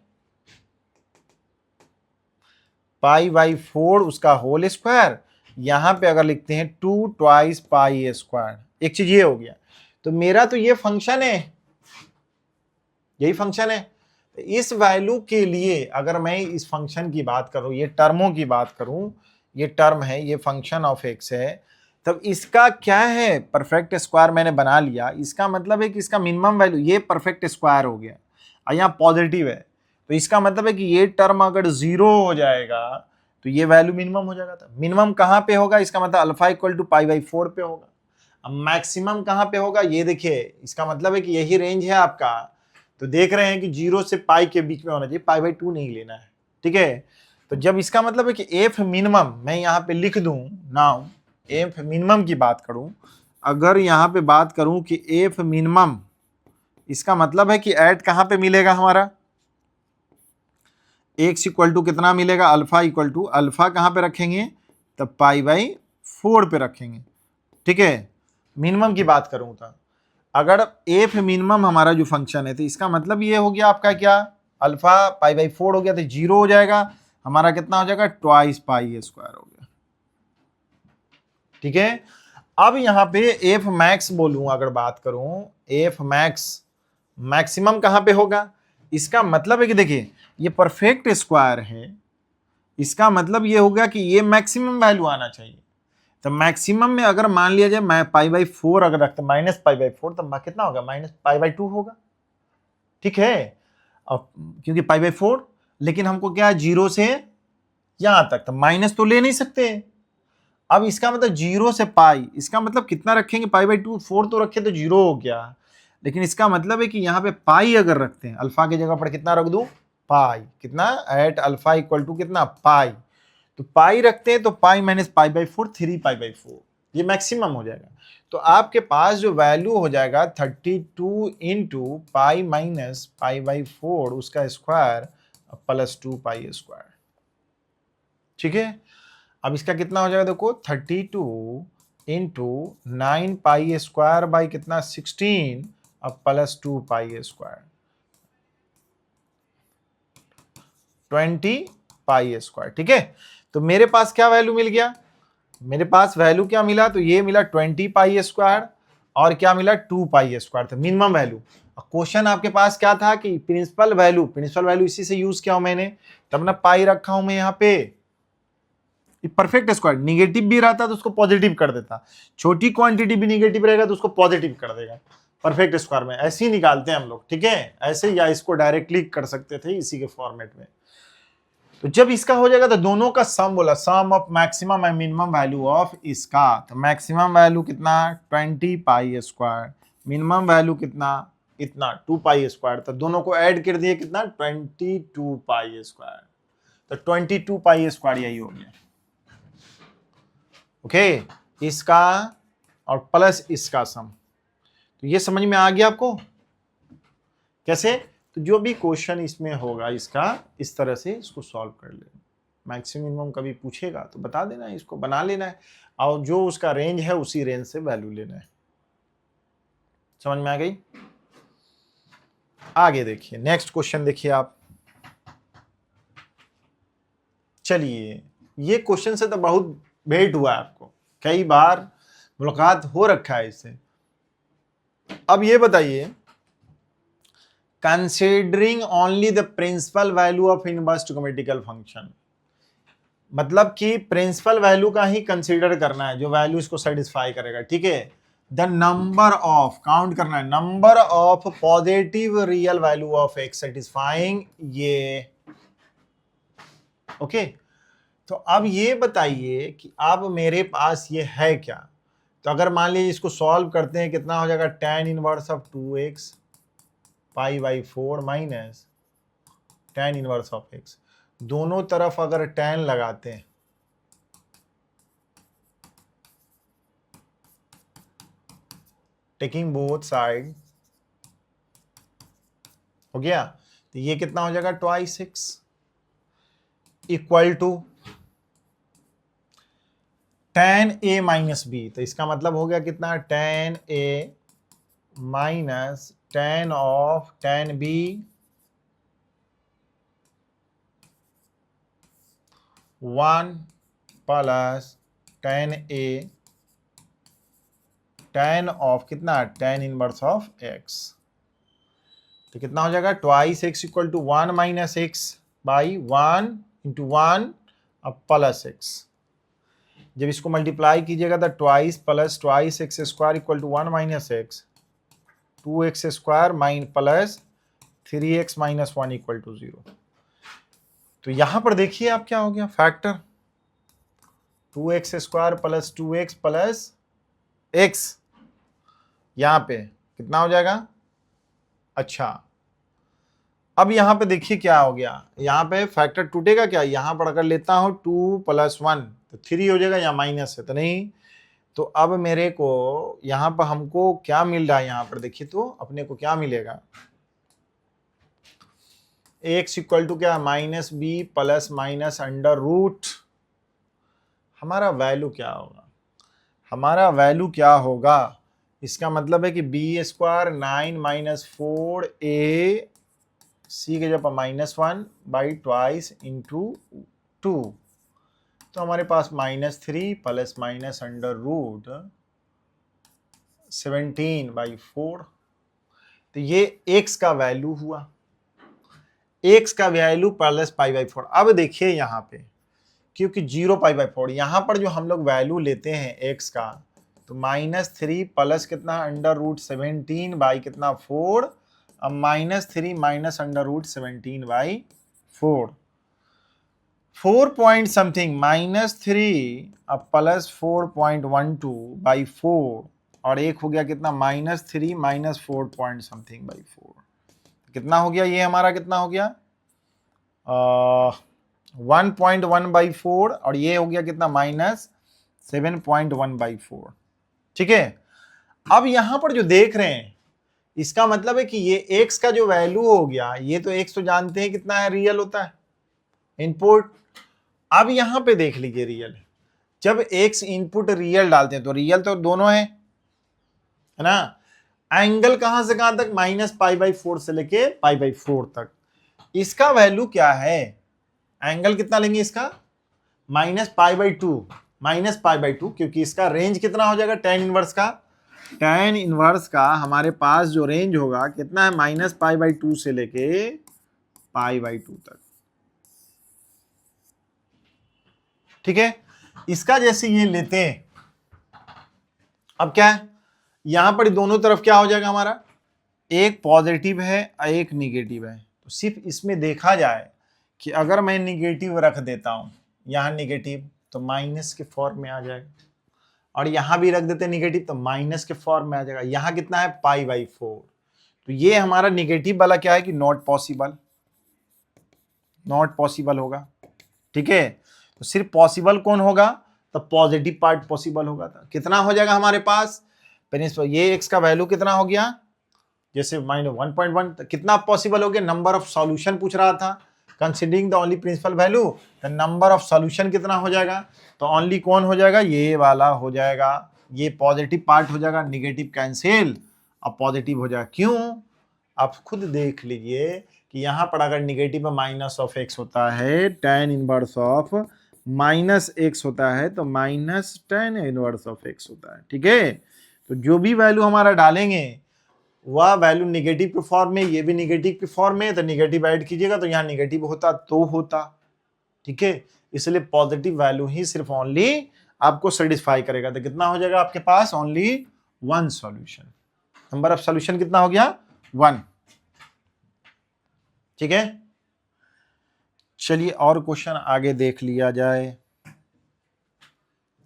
पाई बाई 4 उसका होल स्क्वायर। यहां पे अगर लिखते हैं 2 ट्वाइस पाई स्क्वायर, एक चीज ये हो गया। तो मेरा तो ये फंक्शन है, यही फंक्शन है। तो इस वैल्यू के लिए अगर मैं इस फंक्शन की बात करूं, ये टर्मों की बात करूं, ये टर्म है, ये फंक्शन ऑफ एक्स है, तब इसका क्या है? परफेक्ट स्क्वायर मैंने बना लिया। इसका मतलब है कि इसका मिनिमम वैल्यू ये परफेक्ट स्क्वायर हो गया और यहाँ पॉजिटिव है, तो इसका मतलब है कि ये टर्म अगर 0 हो जाएगा तो ये वैल्यू मिनिमम हो जाएगा। था मिनिमम कहाँ पे होगा? इसका मतलब alpha equal to pi by 4 पे होगा। अब मैक्सिमम कहाँ पे होगा? ये देखिए, इसका मतलब है कि यही रेंज है आपका। तो देख रहे हैं कि 0 से पाई के बीच में होना चाहिए, पाई बाई 2 नहीं लेना है, ठीक है। तो जब इसका मतलब है कि एफ मिनिमम मैं यहाँ पे लिख दूं, नाउ एफ मिनिमम की बात करूं, अगर यहाँ पे बात करूं कि एफ मिनिमम, इसका मतलब है कि एट कहाँ पे मिलेगा हमारा? एक्स इक्वल टू कितना मिलेगा? अल्फा इक्वल टू, अल्फा कहाँ पे रखेंगे? तब पाई बाई 4 पे रखेंगे, ठीक है। मिनिमम की बात करूं तो अगर एफ मिनिमम हमारा जो फंक्शन है तो इसका मतलब ये हो गया आपका क्या? अल्फा पाई बाई 4 हो गया तो 0 हो जाएगा, हमारा कितना हो जाएगा? ट्वाइस पाई स्क्वायर हो गया, ठीक है। अब यहाँ पे एफ मैक्स बोलूं, अगर बात करूं एफ मैक्स, मैक्सिमम कहाँ पे होगा? इसका मतलब है कि देखिए, ये परफेक्ट स्क्वायर है, इसका मतलब ये होगा कि ये मैक्सिमम वैल्यू आना चाहिए। तो मैक्सिमम में अगर मान लिया जाए मैं पाई बाई 4 अगर रखते माइनस पाई बाई 4, तब कितना होगा? माइनस पाई बाई 2 होगा, ठीक है। अब क्योंकि पाई बाई 4, लेकिन हमको क्या है? 0 से यहां तक, तो माइनस तो ले नहीं सकते। अब इसका मतलब 0 से पाई, इसका मतलब कितना रखेंगे? पाई बाई 2, 4 तो रखे तो 0 हो गया, लेकिन इसका मतलब है कि यहाँ पे पाई अगर रखते हैं, अल्फा की जगह पर कितना रख दूं? पाई। कितना? एट अल्फा इक्वल टू कितना? पाई। तो पाई रखते हैं तो pi minus pi by 4, 3 pi by 4, ये मैक्सिमम हो जाएगा। तो आपके पास जो वैल्यू हो जाएगा 32 into pi minus pi by 4 उसका स्क्वायर प्लस 2 पाई स्क्वायर, ठीक है। अब इसका कितना हो जाएगा? देखो 32 इंटू 9 पाई स्क्वायर बाई कितना? 16 अब plus 2 pi square, 20 pi square, ठीक है। तो मेरे पास क्या वैल्यू मिल गया? मेरे पास वैल्यू क्या मिला? तो ये मिला 20 पाई स्क्वायर और क्या मिला? 2 पाई स्क्वायर, तो मिनिमम वैल्यू। क्वेश्चन आपके पास क्या था कि प्रिंसिपल वैल्यू, प्रिंसिपल वैल्यू इसी से यूज किया हूं मैंने, तब ना पाई रखा हूं मैं यहाँ पे। परफेक्ट स्क्वायर निगेटिव भी रहता तो उसको पॉजिटिव कर देता, छोटी क्वांटिटी भी निगेटिव रहेगा तो उसको पॉजिटिव कर देगा। परफेक्ट स्क्वायर में ऐसे ही निकालते हैं हम लोग, ठीक है, ऐसे, या इसको डायरेक्टली कर सकते थे इसी के फॉर्मेट में। तो जब इसका हो जाएगा तो दोनों का सम बोला, sum of maximum and minimum value of इसका। तो मैक्सिमम वैल्यू कितना? 20 पाई स्क्वायर, मिनिमम वैल्यू कितना? इतना 2 पाई स्क्वायर। तो दोनों को ऐड कर दिए, कितना? 22 पाई स्क्वायर। तो 22 पाई स्क्वायर यही हो गया, ओके। इसका और प्लस इसका सम। तो ये समझ में आ गया आपको कैसे? तो जो भी क्वेश्चन इसमें होगा इसका, इस तरह से इसको सॉल्व कर लेना। मैक्सिमम मिनिमम कभी पूछेगा तो बता देना है, इसको बना लेना है, और जो उसका रेंज है उसी रेंज से वैल्यू लेना है। समझ में आ गई? आगे देखिए, नेक्स्ट क्वेश्चन देखिए आप। चलिए, ये क्वेश्चन से तो बहुत भेंट हुआ है आपको, कई बार मुलाकात हो रखा है इससे। अब ये बताइए, considering only the principal value of inverse trigonometrical function, मतलब कि प्रिंसिपल वैल्यू का ही कंसीडर करना है, जो वैल्यू इसको सेटिस्फाई करेगा, ठीक है। द नंबर ऑफ, काउंट करना है, number of positive real value of x satisfying ये, ओके। तो अब ये बताइए कि अब मेरे पास ये है क्या। तो अगर मान लीजिए इसको सॉल्व करते हैं, कितना हो जाएगा, tan inverse of 2x π/4 minus tan inverse of x। दोनों तरफ अगर tan लगाते हैं, टेकिंग बोथ साइड, हो गया। तो ये कितना हो जाएगा, 2x equal to tan a minus b. तो इसका मतलब हो गया कितना, tan a minus tan of tan b 1 plus tan a tan of कितना, tan इनवर्स ऑफ x। तो कितना हो जाएगा, 2x equal to 1 minus x by 1 into 1 अब प्लस x। जब इसको मल्टीप्लाई कीजिएगा तो twice plus twice x square equal to 1 minus x, 2x square plus 3x minus 1 equal to 0। तो यहां पर देखिए आप क्या हो गया, factor 2x square plus 2x plus x, यहां पे कितना हो जाएगा। अच्छा, अब यहां पे देखिए क्या हो गया, यहां पे फैक्टर टूटेगा क्या, यहां पर अगर लेता हूं 2 + 1 तो 3 हो जाएगा, यहाँ माइनस है तो नहीं। तो अब मेरे को यहां पर हमको क्या मिल रहा है, यहां पर देखिए तो अपने को क्या मिलेगा, x इक्वल टू क्या, minus b plus minus under root. हमारा वैल्यू क्या होगा, हमारा वैल्यू क्या होगा, इसका मतलब है कि बी स्क्वायर 9 माइनस 4a सी के जब -1 बाई ट्वाइस इंटू 2। तो हमारे पास -3 प्लस माइनस अंडर रूट 17/4। तो ये x का वैल्यू हुआ, x का वैल्यू प्लस π/4। अब देखिए यहाँ पे, क्योंकि 0 π/4, यहाँ पर जो हम लोग वैल्यू लेते हैं x का, तो -3 प्लस कितना अंडर रूट 17 बाई कितना 4, अब -3 minus under root 17/4, 4 point something -3 अब प्लस 4.12/4, और एक हो गया कितना -3 माइनस 4 पॉइंट समथिंग बाई 4। कितना हो गया, ये हमारा कितना हो गया 1.1/4, और ये हो गया कितना -7.1/4। ठीक है। अब यहां पर जो देख रहे हैं, इसका मतलब है कि ये x का जो वैल्यू हो गया, ये तो x तो जानते हैं कितना है, रियल होता है इनपुट। अब यहां पे देख लीजिए रियल, जब x इनपुट रियल डालते हैं तो रियल तो दोनों है ना। एंगल कहां से कहां तक, -π/4 से लेके π/4 तक। इसका वैल्यू क्या है, एंगल कितना लेंगे इसका, -π/2 क्योंकि इसका रेंज कितना हो जाएगा, tan इनवर्स का, tan इनवर्स का हमारे पास जो रेंज होगा कितना है, -π/2 से लेके π/2 तक। ठीक है। इसका जैसे ये लेते हैं, अब क्या है, यहां पर दोनों तरफ क्या हो जाएगा हमारा, एक पॉजिटिव है एक निगेटिव है। तो सिर्फ इसमें देखा जाए कि अगर मैं निगेटिव रख देता हूं, यहां निगेटिव तो माइनस के फॉर्म में आ जाएगा, और यहां भी रख देते निगेटिव तो माइनस के फॉर्म में आ जाएगा। यहां कितना है π/4, तो ये हमारा निगेटिव वाला क्या है कि नॉट पॉसिबल होगा। ठीक है। तो सिर्फ पॉसिबल कौन होगा, तो पॉजिटिव पार्ट पॉसिबल होगा। था कितना हो जाएगा हमारे पास, ये x का वैल्यू कितना हो गया, जैसे -1.1, तो कितना पॉसिबल हो गया, नंबर ऑफ सॉल्यूशन पूछ रहा था, considering the only principal value, तो नंबर ऑफ सॉल्यूशन कितना हो जाएगा, तो ओनली कौन हो जाएगा, ये वाला हो जाएगा, ये पॉजिटिव पार्ट हो जाएगा, निगेटिव कैंसिल, अब पॉजिटिव हो जाएगा। क्यों, आप खुद देख लीजिए कि यहाँ पर अगर निगेटिव माइनस ऑफ एक्स होता है, tan inverse of minus x होता है, तो minus tan inverse of x होता है। ठीक है, तो जो भी वैल्यू हमारा डालेंगे वह वैल्यू निगेटिव के फॉर्म में, ये भी निगेटिव के फॉर्म में, तो निगेटिव ऐड कीजिएगा तो यहाँ निगेटिव होता तो होता। ठीक है, इसलिए पॉजिटिव वैल्यू ही सिर्फ ओनली आपको सेटिस्फाई करेगा। तो कितना हो जाएगा आपके पास? Only one solution. Number of solution कितना हो गया? 1। ठीक है, चलिए और क्वेश्चन आगे देख लिया जाए।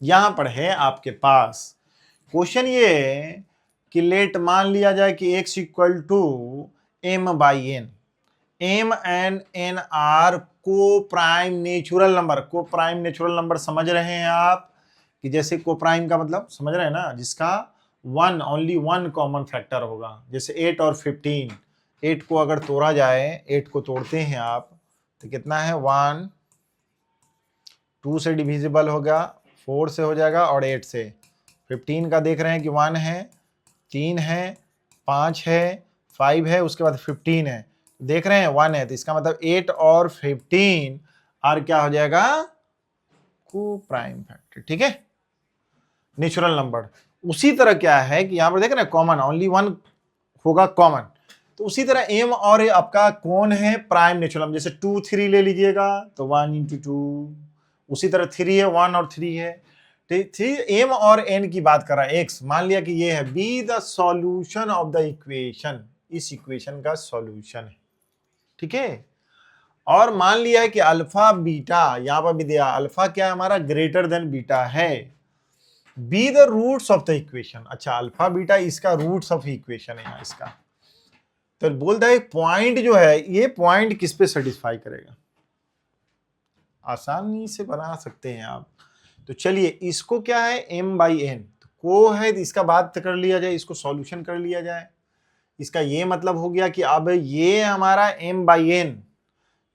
यहां पर है आपके पास क्वेश्चन ये कि लेट मान लिया जाए कि x equal to m by n, m and n are coprime natural number. Coprime natural number समझ रहे हैं आप? कि जैसे को प्राइम का मतलब समझ रहे हैं ना, जिसका one only one common factor होगा। जैसे 8 और 15, 8 को अगर तोड़ा जाए, 8 को तोड़ते हैं आप तो कितना है? 1, 2 से डिविजिबल होगा, 4 से हो जाएगा और 8 से। 15 का देख रहे हैं कि 1 है, 3 है, 5 है, 5 है, उसके बाद 15 है, देख रहे हैं 1 है, तो इसका मतलब 8 और 15 और क्या हो जाएगा? को प्राइम फैक्टर। ठीक है, नेचुरल नंबर। उसी तरह क्या है कि यहां पर देख रहे हैं कॉमन, ओनली वन होगा कॉमन। तो उसी तरह m और आपका कौन है? Prime natural number. जैसे 2, 3 ले लीजिएगा तो 1 इंटू 2। उसी तरह 3 है, 1 और 3 है। m और n की बात कर रहा है, x मान लिया कि ये है। Be the solution of the equation, इस इक्वेशन का सॉल्यूशन है। ठीक है, और मान लिया है कि अल्फा बीटा, यहां पर भी दिया अल्फा क्या है हमारा? ग्रेटर देन बीटा है। Be the roots of the equation. अच्छा, अल्फा बीटा इसका रूट्स ऑफ इक्वेशन है यहाँ इसका। तो बोलता है पॉइंट जो है, ये पॉइंट किस पे सेटिस्फाई करेगा? आसानी से बना सकते हैं आप। तो चलिए इसको क्या है? m बाई एन को है, तो इसका बात कर लिया जाए, इसको सॉल्यूशन कर लिया जाए। इसका ये मतलब हो गया कि अब ये हमारा m बाई एन,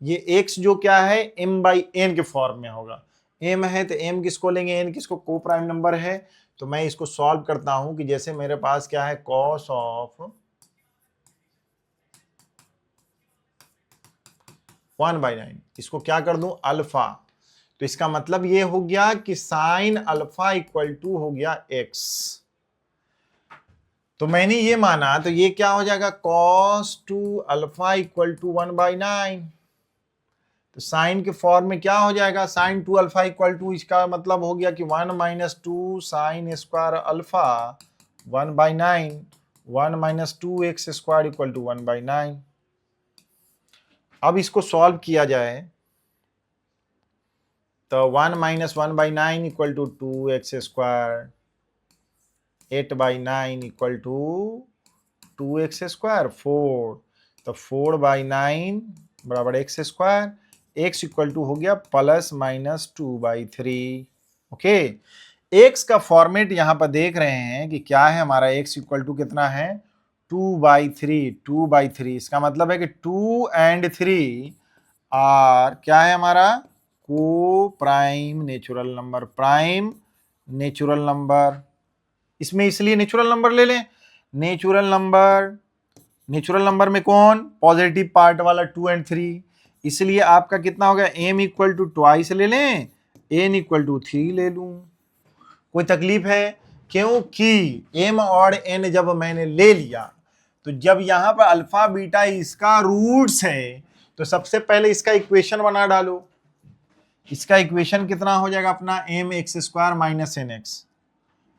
ये x जो क्या है? m बाई एन के फॉर्म में होगा। m है तो m किसको लेंगे? n किसको? को प्राइम नंबर है। तो मैं इसको सॉल्व करता हूं कि जैसे मेरे पास क्या है? cos ऑफ 1/9, इसको क्या कर दूं? अल्फा। तो इसका मतलब ये हो गया कि साइन अल्फा इक्वल टू हो गया x। तो मैंने ये माना, तो ये क्या हो जाएगा? cos 2 alpha equal to 1/9। तो साइन के फॉर्म में क्या हो जाएगा? साइन 2 अल्फा इक्वल टू, इसका मतलब हो गया कि 1 minus 2 sine square alpha 1/9, 1 minus 2x square equal to 1/9। अब इसको सॉल्व किया जाए तो 1 minus 1/9 equal to 2x square, 8/9 equal to 2x square, 4। तो 4/9 बराबर x square, x equal to हो गया प्लस माइनस 2/3। ओके, x का फॉर्मेट यहां पर देख रहे हैं कि क्या है हमारा? x इक्वल टू कितना है? 2/3, 2/3। इसका मतलब है कि 2 एंड 3 आर क्या है हमारा? को prime natural number. Prime natural number, इसमें इसलिए नेचुरल नंबर ले लें। नेचुरल नंबर, नेचुरल नंबर में कौन? पॉजिटिव पार्ट वाला 2 एंड 3। इसलिए आपका कितना हो गया? m इक्वल टू ट्वाइस ले लें, n इक्वल टू 3 ले लूं। कोई तकलीफ है? क्योंकि m और n जब मैंने ले लिया, तो जब यहां पर अल्फा बीटा इसका रूट्स है, तो सबसे पहले इसका इक्वेशन बना डालो। इसका इक्वेशन कितना हो जाएगा अपना? M x square minus n x,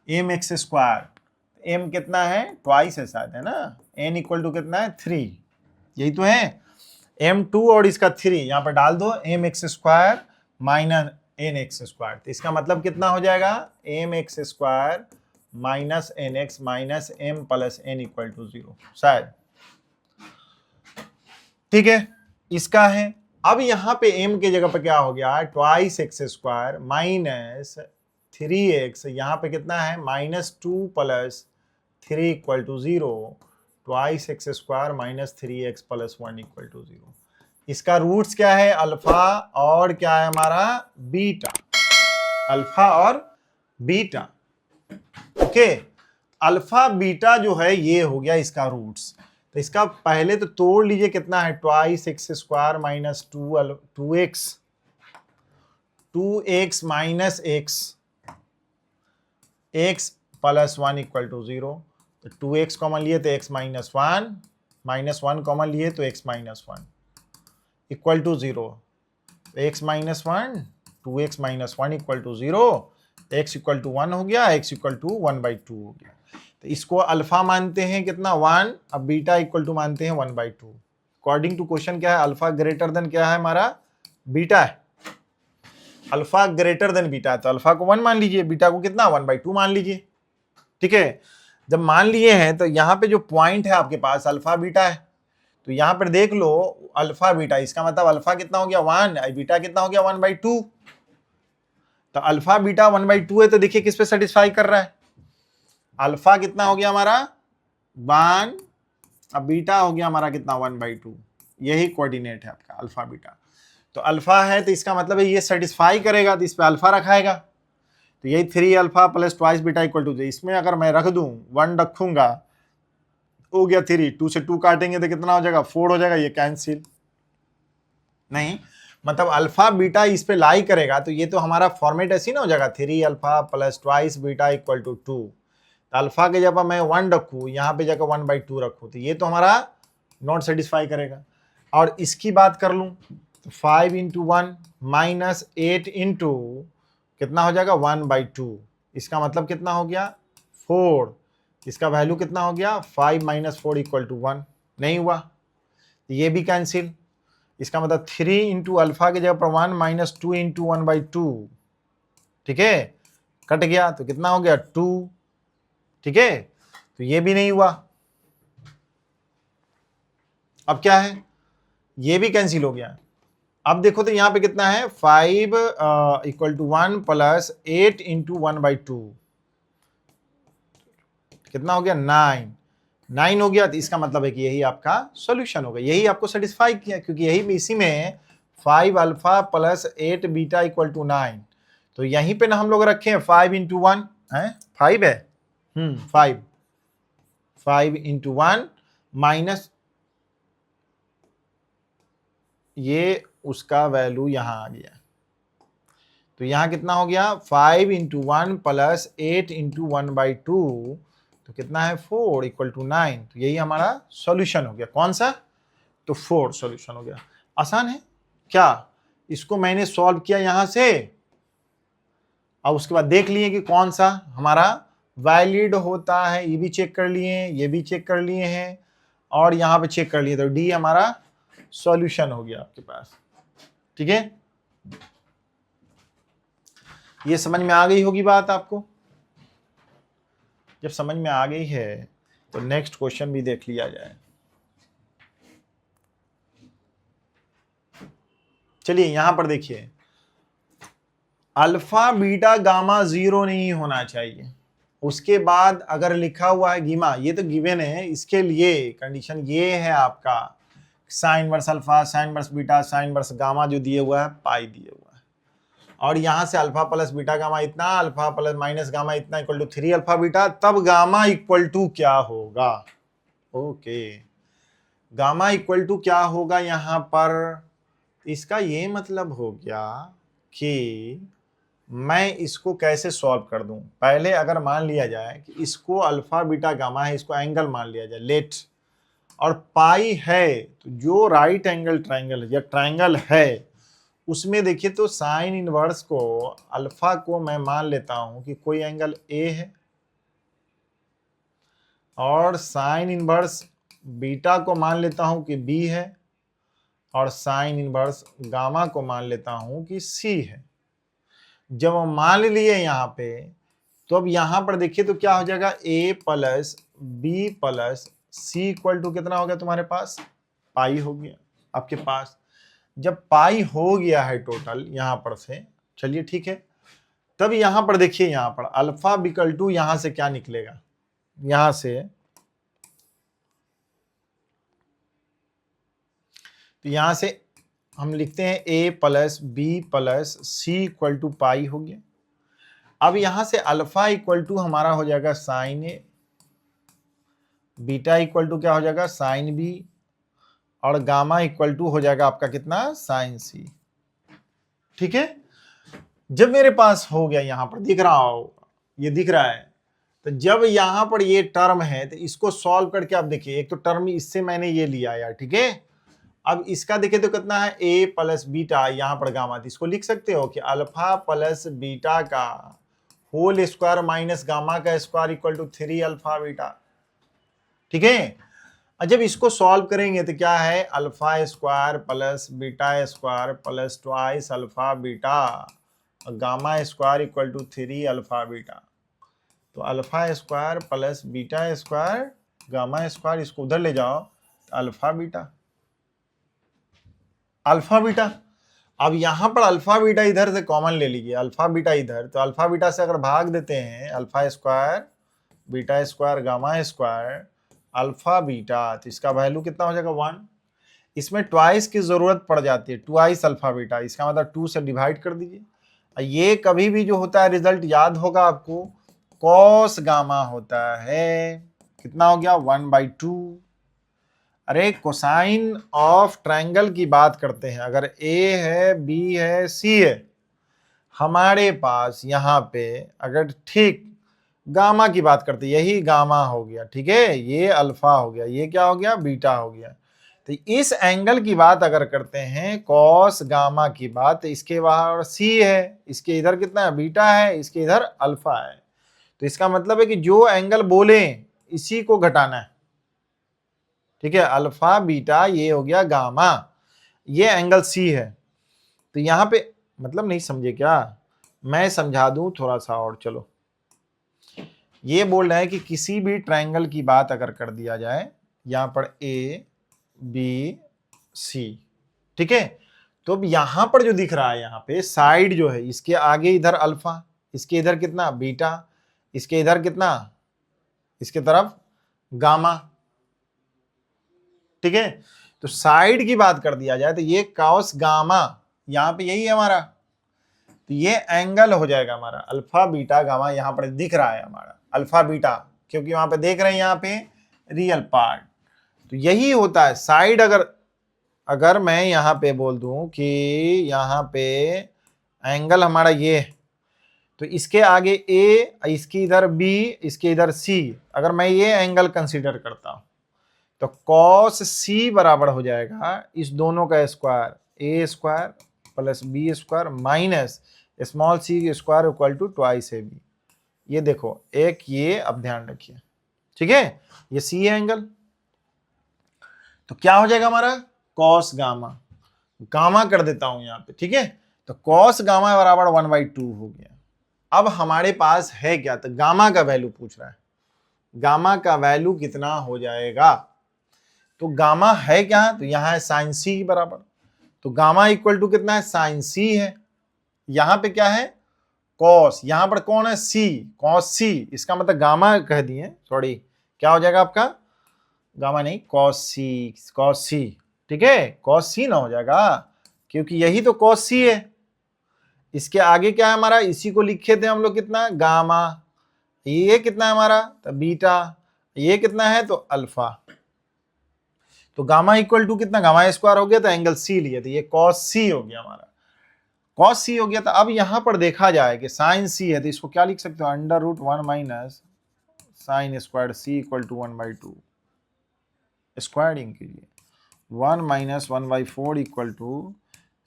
m x square. M कितना है? ट्वाइस है शायद, है ना। एन इक्वल टू कितना है? 3, यही तो है। m2 और इसका 3 यहां पर डाल दो, m x square minus n x square. तो इसका मतलब कितना हो जाएगा? M x square minus n x minus m plus n equal to 0 शायद। ठीक है, इसका है। अब यहां पे m के जगह पे क्या हो गया? Twice x square minus 3x, यहां पे कितना है? -2 plus 3 equal to 0। Twice x square minus 3x plus 1 equal to 0। इसका रूट्स क्या है? अल्फा और क्या है हमारा? बीटा। अल्फा और बीटा। ओके, अल्फा बीटा जो है ये हो गया इसका रूट्स। तो इसका पहले तो तोड़ लीजिए, कितना है, twice x square minus 2x minus x plus 1 equal to 0। तो 2x कॉमन लिए तो x माइनस 1, माइनस 1 कॉमन लिए तो x minus 1 equal to 0। x minus 1, 2x minus 1 equal to 0, x equal to 1 हो गया, x इक्वल टू 1/2 हो गया। तो इसको अल्फा मानते हैं कितना, 1, अब बीटा इक्वल टू मानते हैं 1/2। अकॉर्डिंग टू क्वेश्चन क्या है, अल्फा ग्रेटर देन क्या है हमारा, बीटा है। अल्फा ग्रेटर देन बीटा है तो अल्फा को 1 मान लीजिए, बीटा को कितना 1/2 मान लीजिए। ठीक है, जब मान लिए हैं तो यहाँ पे जो पॉइंट है आपके पास अल्फा बीटा है, तो यहाँ पर देख लो अल्फा बीटा, इसका मतलब अल्फा कितना हो गया 1, बीटा कितना हो गया 1/2। तो अल्फा बीटा 1/2 है, तो देखिए किस पे सेटिस्फाई कर रहा है, अल्फा कितना हो गया हमारा 1, अब बीटा हो गया हमारा कितना 1/2। यही कोऑर्डिनेट है आपका अल्फा बीटा। तो अल्फा है तो इसका मतलब है ये सेटिस्फाई करेगा, तो इस पे अल्फा रखाएगा, तो यही 3 alpha plus twice beta equal to, इसमें अगर मैं रख दूं 1 रखूंगा हो गया 3, 2 से 2 काटेंगे तो कितना हो जाएगा 4 हो जाएगा, ये कैंसिल नहीं, मतलब अल्फा बीटा इस पे लाई करेगा, तो ये तो हमारा फॉर्मेट ऐसी ना हो जाएगा 3 alpha plus twice beta equal to 2। अल्फा के जब मैं 1 रखूँ, यहाँ पे जाकर 1/2 रखूँ, तो ये तो हमारा नॉट सेटिस्फाई करेगा। और इसकी बात कर लूँ तो 5 इंटू 1 माइनस 8 इंटू कितना हो जाएगा 1/2, इसका मतलब कितना हो गया 4, इसका वैल्यू कितना हो गया 5 माइनस 4 इक्वल टू 1, नहीं हुआ, तो ये भी कैंसिल। इसका मतलब 3 इंटू अल्फा के जगह पर 1 माइनस 2 इंटू 1/2, ठीक है, कट गया तो कितना हो गया 2, ठीक है, तो ये भी नहीं हुआ। अब क्या है, ये भी कैंसिल हो गया। अब देखो तो यहां पे कितना है 5 इक्वल टू 1 प्लस 8 इंटू 1/2, कितना हो गया 9 हो गया, तो इसका मतलब है कि यही आपका सॉल्यूशन होगा, यही आपको सेटिस्फाई किया, क्योंकि यही इसी में 5 alpha plus 8 beta equal to 9, तो यहीं पे ना हम लोग रखे हैं 5 इंटू 1 है 5 है, 5 इंटू 1 माइनस ये उसका वैल्यू यहां आ गया, तो यहां कितना हो गया 5 इंटू 1 प्लस 8 इंटू 1/2, तो कितना है 4 इक्वल टू 9, तो यही हमारा सॉल्यूशन हो गया। कौन सा, तो 4 सॉल्यूशन हो गया। आसान है क्या, इसको मैंने सॉल्व किया यहां से, अब उसके बाद देख लिए कि कौन सा हमारा वैलिड होता है, ये भी चेक कर लिए, ये भी चेक कर लिए हैं, और यहां पे चेक कर लिए, तो डी हमारा सॉल्यूशन हो गया आपके पास। ठीक है, ये समझ में आ गई होगी बात आपको। जब समझ में आ गई है तो नेक्स्ट क्वेश्चन भी देख लिया जाए। चलिए यहां पर देखिए, अल्फा बीटा गामा 0 नहीं होना चाहिए, उसके बाद अगर लिखा हुआ है गीमा, ये तो गिवन है, इसके लिए कंडीशन ये है आपका sine verse alpha, sine verse beta, sine verse gamma जो दिए हुआ है, पाई दिए हुआ है, और यहां से अल्फा प्लस बीटा गामा इतना, अल्फा प्लस माइनस गामा इतना इक्वल टू 3 अल्फा बीटा, तब गामा इक्वल टू क्या होगा, ओके, गामा इक्वल टू क्या होगा यहां पर, इसका ये मतलब हो गया कि मैं इसको कैसे सॉल्व कर दूं। पहले अगर मान लिया जाए कि इसको अल्फा बीटा गामा है, इसको एंगल मान लिया जाए लेट, और पाई है, तो जो राइट एंगल ट्रायंगल या ट्रायंगल है उसमें देखिए तो साइन इनवर्स को अल्फा को मैं मान लेता हूं कि कोई एंगल ए है, और साइन इनवर्स बीटा को मान लेता हूं कि बी है, और साइन इनवर्स गामा को मान लेता हूं कि सी है। जब हम मान लिए यहां पे, तो अब यहां पर देखिए तो क्या हो जाएगा a plus B plus C equal to कितना हो गया तुम्हारे पास, पाई हो गया आपके पास। जब पाई हो गया है टोटल यहां पर से, चलिए ठीक है, तब यहां पर देखिए, यहां पर अल्फा बिकल टू यहां से क्या निकलेगा, यहां से तो यहां से हम लिखते हैं a plus B plus C equal to pi हो गया। अब यहां से अल्फा इक्वल टू हमारा हो जाएगा sine a beta equal to क्या हो जाएगा, साइन बी, और गामा इक्वल टू हो जाएगा आपका कितना, साइन सी। ठीक है, जब मेरे पास हो गया, यहां पर दिख रहा हो, ये दिख रहा है, तो जब यहां पर ये टर्म है तो इसको सॉल्व करके आप देखिए, एक तो टर्म इससे मैंने ये लिया यार, ठीक है। अब इसका देखिए तो कितना है, ए प्लस बीटा, यहां पर गामा, तो इसको लिख सकते हो कि अल्फा प्लस बीटा का होल स्क्वायर माइनस गामा का square equal to 3 alpha beta. ठीक है, और जब इसको सॉल्व करेंगे तो क्या है, alpha square plus beta square plus twice alpha beta, gamma square equal to 3 alpha beta. तो alpha square plus beta square gamma square, इसको उधर ले जाओ, अल्फा बीटा, अल्फा बीटा। अब यहां पर अल्फा बीटा इधर से कॉमन ले लीजिए, अल्फा बीटा इधर, तो अल्फा बीटा से अगर भाग देते हैं, alpha square beta square gamma square alpha beta, तो इसका वैल्यू कितना हो जाएगा, 1। इसमें ट्वाइस की जरूरत पड़ जाती है, ट्वाइस अल्फा बीटा, इसका मतलब 2 से डिवाइड कर दीजिए। ये कभी भी जो होता है रिजल्ट याद होगा आपको, कॉस गामा होता है, कितना हो गया, 1/2। अरे कोसाइन ऑफ ट्रायंगल की बात करते हैं, अगर ए है, बी है, सी है, हमारे पास यहाँ पे अगर ठीक गामा की बात करते, यही गामा हो गया, ठीक है, ये अल्फा हो गया, ये क्या हो गया, बीटा हो गया। तो इस एंगल की बात अगर करते हैं, कॉस गामा की बात, तो इसके बाहर सी है, इसके इधर कितना है, बीटा है, इसके इधर अल्फा है। तो इसका मतलब है कि जो एंगल बोले इसी को घटाना है। ठीक है, अल्फा बीटा ये हो गया गामा, ये एंगल सी है। तो यहां पे मतलब नहीं समझे क्या, मैं समझा दूं थोड़ा सा और, चलो। ये बोल रहा है कि किसी भी ट्रायंगल की बात अगर कर दिया जाए, यहां पर ए बी सी, ठीक है, तो अब यहां पर जो दिख रहा है, यहां पे साइड जो है, इसके आगे इधर अल्फा, इसके इधर कितना, बीटा, इसके इधर कितना, इसके तरफ गामा। ठीक है, तो साइड की बात कर दिया जाए तो ये कॉस गामा, यहां पे यही है हमारा, तो ये एंगल हो जाएगा हमारा अल्फा बीटा गामा, यहां पर दिख रहा है हमारा अल्फा बीटा, क्योंकि वहां पे देख रहे हैं यहाँ पे रियल पार्ट। तो यही होता है साइड, अगर मैं यहां पे बोल दूं कि यहां पे एंगल हमारा ये है, तो इसके आगे ए, इसकी इधर बी, इसके इधर सी, अगर मैं ये एंगल कंसीडर करता हूं, तो कॉस सी बराबर हो जाएगा इस दोनों का square, a square plus b square minus small c square equal to twice a b. ये देखो एक, ये अब ध्यान रखिए, ठीक है, ये सी है एंगल, तो क्या हो जाएगा हमारा, कॉस गामा, गामा कर देता हूं यहां पे, ठीक है, तो कॉस गामा बराबर 1/2 हो गया। अब हमारे पास है क्या, तो गामा का वैल्यू पूछ रहा है, गामा का वैल्यू कितना हो जाएगा, तो गामा है क्या, तो यहां है साइन सी बराबर, तो गामा इक्वल टू कितना है, साइन सी है, यहां पे क्या है, कॉस, यहां पर कौन है, सी, कॉस सी, इसका मतलब गामा कह दिए, सॉरी, क्या हो जाएगा आपका, गामा नहीं, कॉस सी, कॉस सी, ठीक है, कॉस सी ना हो जाएगा, क्योंकि यही तो कॉस सी है। इसके आगे क्या है हमारा, इसी को लिखे थे हम लोग, कितना, गामा, ये कितना है हमारा, तो बीटा, ये कितना है, तो अल्फा, तो गामा इक्वल टू कितना, गामा स्क्वायर हो गया, तो एंगल सी लिए, तो ये कॉस सी हो गया हमारा, कॉस सी हो गया। तो अब यहां पर देखा जाए कि साइन सी है, तो इसको क्या लिख सकते हो, √1 minus sine square C equal to 1/2, squaring कीजिए, 1 minus 1/4 equal to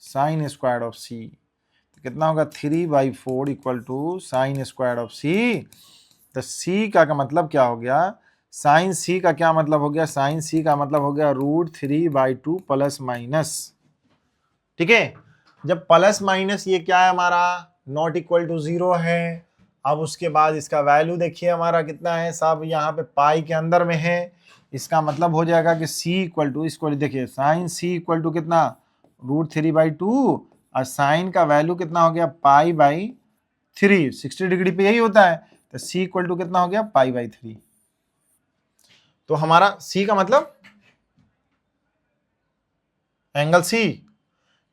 sine square of C, कितना होगा, 3/4 equal to sine square of C. तो सी का मतलब क्या हो गया, साइन सी का क्या मतलब हो गया, साइन सी का मतलब हो गया √3/2 प्लस माइनस, ठीक है, जब प्लस माइनस ये क्या है हमारा, नॉट इक्वल टू 0 है। अब उसके बाद इसका वैल्यू देखिए हमारा कितना है, सब यहाँ पे पाई के अंदर में है, इसका मतलब हो जाएगा कि सी इक्वल टू, इसको देखिए साइन सी इक्वल टू कितना, √3/2, और साइन का वैल्यू कितना हो गया, π/3, 60 डिग्री पे यही होता है, तो सी इक्वल टू कितना हो गया, π/3। तो हमारा सी का मतलब एंगल सी,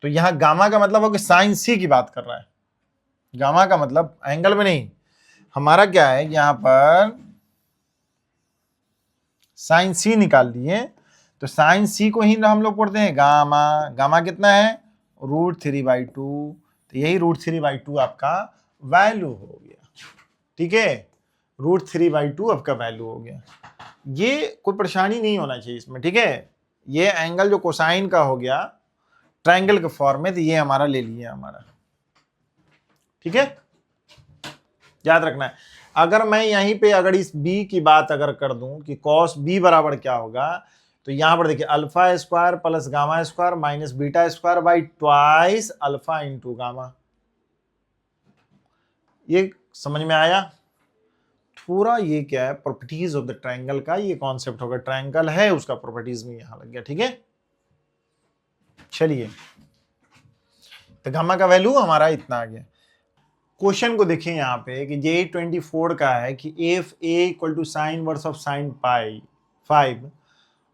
तो यहां गामा का मतलब हो कि साइन सी की बात कर रहा है, गामा का मतलब एंगल में नहीं, हमारा क्या है, यहां पर साइन सी निकाल लिए, तो साइन सी को ही हम लोग पढ़ते हैं गामा। गामा कितना है? √3/2। तो यही √3/2 आपका वैल्यू हो गया। ठीक है, √3/2 आपका वैल्यू हो गया। ये कोई परेशानी नहीं होना चाहिए इसमें। ठीक है, ये एंगल जो कोसाइन का हो गया ट्रायंगल के फॉर्म में, तो ये हमारा ले लिया हमारा। ठीक है, याद रखना है। अगर मैं यहीं पे अगर इस b की बात अगर कर दूं कि cos b बराबर क्या होगा, तो यहां पर देखिए alpha square plus gamma square minus beta square by twice alpha into gamma. ये समझ में आया? थोड़ा ये क्या है, प्रॉपर्टीज ऑफ द ट्रायंगल का ये कॉन्सेप्ट होगा। ट्रायंगल है उसका प्रॉपर्टीज में यहां लग गया। ठीक है, चलिए, तो गामा का वैल्यू हमारा इतना आ गया। क्वेश्चन को देखें यहाँ पे कि J24 का है कि if a equal to sine inverse of sine pi 5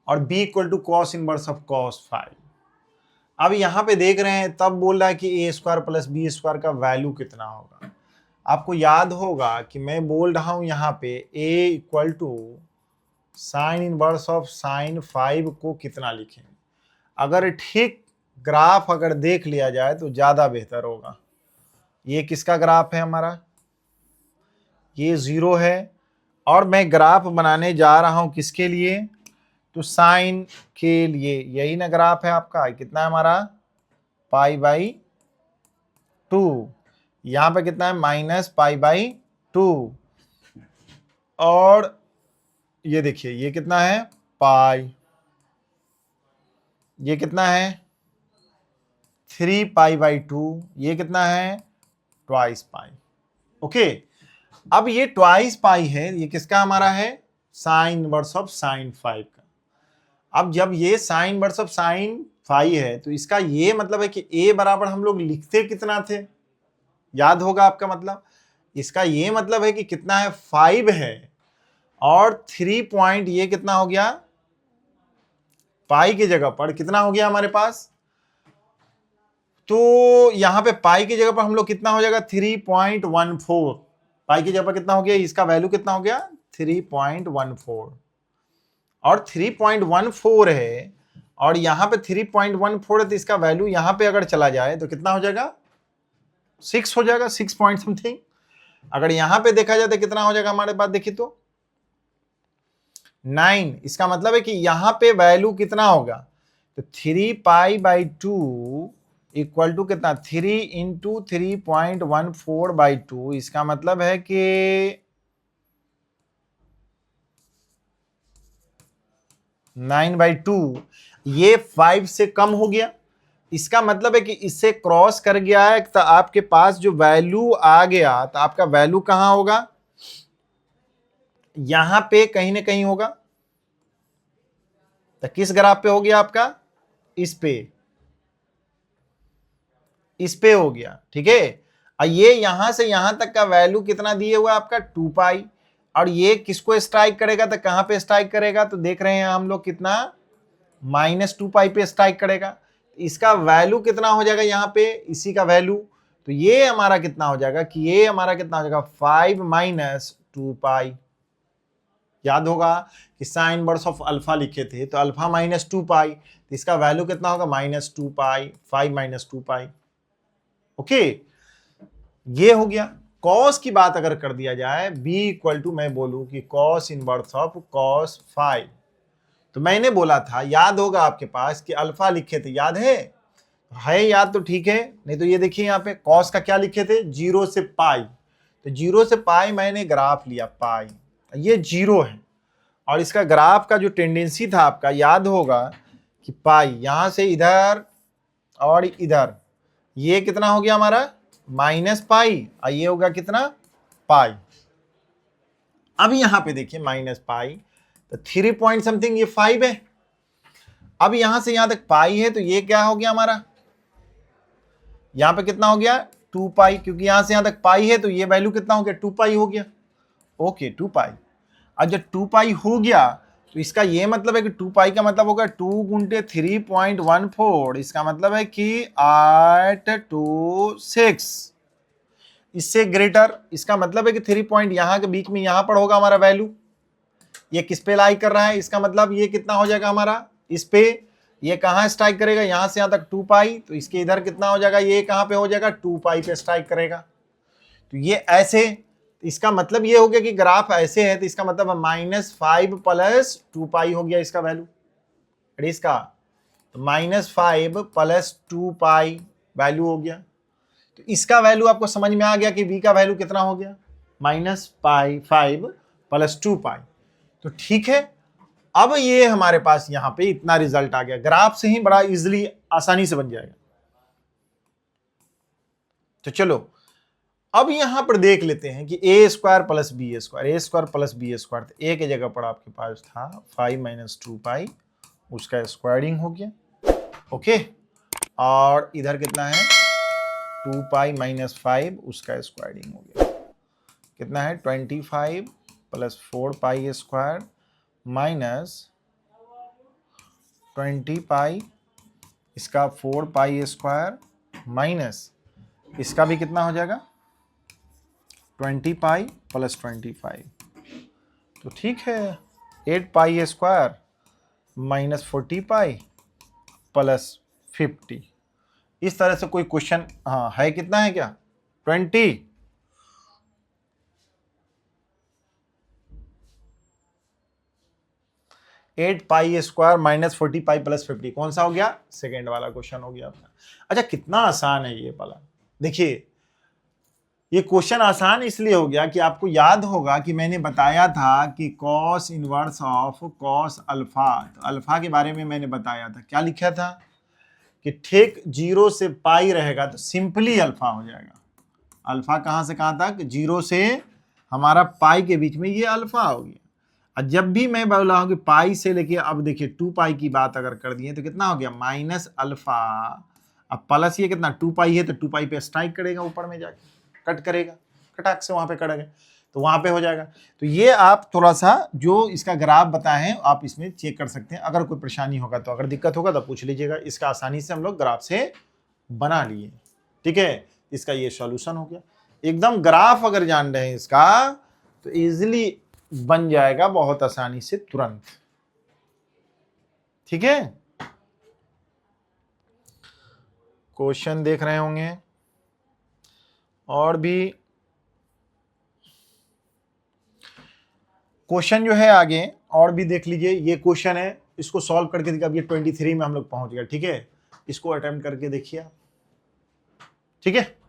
और b equal to cos inverse of cos 5। अब यहाँ पे देख रहे हैं, तब बोल रहा है कि ए स्क्वायर प्लस बी स्क्वायर का वैल्यू कितना होगा। आपको याद होगा कि मैं बोल रहा हूं यहाँ पे a equal to sine inverse of sine 5 को कितना लिखें। अगर ठीक ग्राफ अगर देख लिया जाए तो ज्यादा बेहतर होगा। ये किसका ग्राफ है हमारा? ये 0 है, और मैं ग्राफ बनाने जा रहा हूं किसके लिए? तो साइन के लिए। यही ना ग्राफ है आपका, कितना है हमारा? π/2। यहां पे कितना है? -π/2। और ये देखिए ये कितना है? पाई। ये कितना है? 3π/2। ये कितना है? ट्वाइस पाई। ओके, अब ये ट्वाइस पाई है, ये किसका हमारा है? साइन इनवर्स ऑफ साइन 5 का। अब जब ये साइन इनवर्स ऑफ साइन 5 है, तो इसका ये मतलब है कि a बराबर हम लोग लिखते कितना थे? याद होगा आपका मतलब। इसका ये मतलब है कि कितना है? 5 है, और 3 पॉइंट ये कितना हो गया? पाई की जगह पर कितना हो गया हमारे पास? तो यहां पे पाई की जगह पर हम लोग कितना हो जाएगा? 3.14। पाई की जगह पर कितना हो गया? इसका वैल्यू कितना हो गया? 3.14। और 3.14 है, और यहां पे 3.14 है, तो इसका वैल्यू यहां पे अगर चला जाए तो कितना हो जाएगा? 6 हो जाएगा, 6 पॉइंट समथिंग। अगर यहां पे देखा जाए तो कितना हो जाएगा हमारे पास? देखिए तो 9। इसका मतलब है कि यहां पे वैल्यू कितना होगा? तो 3π/2 इक्वल टू कितना? 3 इंटू 3.14/2। इसका मतलब है कि 9/2। ये 5 से कम हो गया। इसका मतलब है कि इससे क्रॉस कर गया है, तो आपके पास जो वैल्यू आ गया, तो आपका वैल्यू कहां होगा? यहां पे कहीं ना कहीं होगा। तो किस ग्राफ पे हो गया आपका? इस पे हो गया। ठीक है, और ये यहां से यहां तक का वैल्यू कितना दिए हुआ आपका? 2π। और ये किसको स्ट्राइक करेगा? तो कहां पे स्ट्राइक करेगा? तो देख रहे हैं हम लोग कितना? -2π पे स्ट्राइक करेगा। इसका वैल्यू कितना हो जाएगा यहाँ पे? इसी का वैल्यू। तो ये हमारा कितना हो जाएगा? कि ये हमारा कितना हो जाएगा? 5 - 2π। याद होगा कि साइन इनवर्स ऑफ अल्फा लिखे थे, तो अल्फा -2π, तो इसका वैल्यू कितना होगा? -2π। 5 - 2π। ओके, ये हो गया। कॉस की बात अगर कर दिया जाए, b इक्वल टू मैं बोलूं कि कॉस इनवर्स ऑफ कॉस 5, तो मैंने बोला था, याद होगा आपके पास कि अल्फा लिखे थे, याद है याद? तो ठीक है, नहीं तो ये देखिए यहाँ पे कॉस का क्या लिखे थे? 0 से पाई। तो 0 से पाई मैंने ग्राफ लिया पाई, ये 0 है, और इसका ग्राफ का जो टेंडेंसी था आपका, याद होगा कि पाई यहां से इधर और इधर, ये कितना हो गया हमारा? -पाई, और ये होगा कितना? पाई। अब यहां पे देखिए -पाई, तो 3 पॉइंट समथिंग, ये 5 है। अब यहां से यहां तक पाई है, तो ये क्या हो गया हमारा? यहां पे कितना हो गया? 2π, क्योंकि यहां से यहां तक पाई है, तो ये वैल्यू कितना हो गया? 2π हो गया। ओके, 2π। अब जब 2π हो गया, तो इसका ये मतलब है कि 2π का मतलब होगा 2 × 3.14। इसका मतलब है कि 8 to 6, इससे ग्रेटर। इसका मतलब है कि 3 पॉइंट यहां के बीच में यहां पर होगा हमारा वैल्यू। ये किस पे लाई कर रहा है, इसका मतलब ये कितना हो जाएगा हमारा, इस पे, ये कहाँ स्ट्राइक करेगा, यहां से यहां तक 2 पाई, तो इसके इधर कितना हो जाएगा, ये कहां पे हो जाएगा, 2 पाई पे स्ट्राइक करेगा। तो ये ऐसे, इसका मतलब ये हो गया कि ग्राफ ऐसे है, तो इसका मतलब -5 प्लस 2 पाई हो गया इसका वैल्यू, इसका तो -5 प्लस 2 पाई वैल्यू हो गया। तो इसका वैल्यू आपको समझ में आ गया कि v का वैल्यू कितना हो गया, -5 प्लस 2 पाई। तो ठीक है, अब ये हमारे पास यहां पे इतना रिजल्ट आ गया, ग्राफ से ही बड़ा इजीली आसानी से बन जाएगा। तो चलो अब यहां पर देख लेते हैं कि a square plus b square, a square plus b square, तो a की जगह पर आपके पास था 5 - 2 पाई, उसका स्क्वायरिंग हो गया, ओके। और इधर कितना है, 2 पाई - 5, उसका स्क्वायरिंग हो गया, कितना है 25 प्लस 4 पाई स्क्वायर माइनस 20 पाई, इसका 4 पाई स्क्वायर माइनस इसका भी कितना हो जाएगा 20 पाई प्लस 25। तो ठीक है, 8 pi square minus 40 pi plus 50। इस तरह से कोई क्वेश्चन, हाँ है, कितना है क्या 20, 8 pi square minus 40 pi plus 50, कौन सा हो गया, सेकेंड वाला क्वेश्चन हो गया अपना। अच्छा कितना आसान है ये वाला, देखिए ये क्वेश्चन आसान इसलिए हो गया कि आपको याद होगा कि मैंने बताया था कि cos inverse of cos alpha, तो अल्फा के बारे में मैंने बताया था, क्या लिखा था कि ठीक 0 से पाई रहेगा तो सिंपली अल्फा हो जाएगा। अल्फा कहां से कहां तक, 0 से हमारा पाई के बीच में, ये अल्फा हो गया। और जब भी मैं बोला हूं कि पाई से लेके, अब देखिए 2 पाई की बात अगर कर दिए तो कितना हो गया माइनस अल्फा, अब प्लस ये कितना 2 पाई है, तो 2 पाई पे स्ट्राइक करेगा, ऊपर में जाके कट करेगा, कटाक से वहां पे करेगा, तो वहां पे हो जाएगा। तो ये आप थोड़ा सा जो इसका ग्राफ बताए हैं आप इसमें चेक कर सकते हैं, अगर कोई परेशानी होगा तो, अगर दिक्कत होगा तो पूछ लीजिएगा। इसका आसानी से हम लोग ग्राफ से बना लिए, ठीक है। इसका ये सॉल्यूशन हो गया, एकदम ग्राफ अगर जान रहे हैं इसका तो इजीली बन जाएगा बहुत आसानी से, तुरंत, ठीक है। क्वेश्चन देख रहे होंगे और भी क्वेश्चन जो है आगे और भी देख लीजिए। ये क्वेश्चन है, इसको सॉल्व करके देखिए, अब ये 23 में हम लोग पहुंच गए, ठीक है। इसको अटेम्प्ट करके देखिए, ठीक है।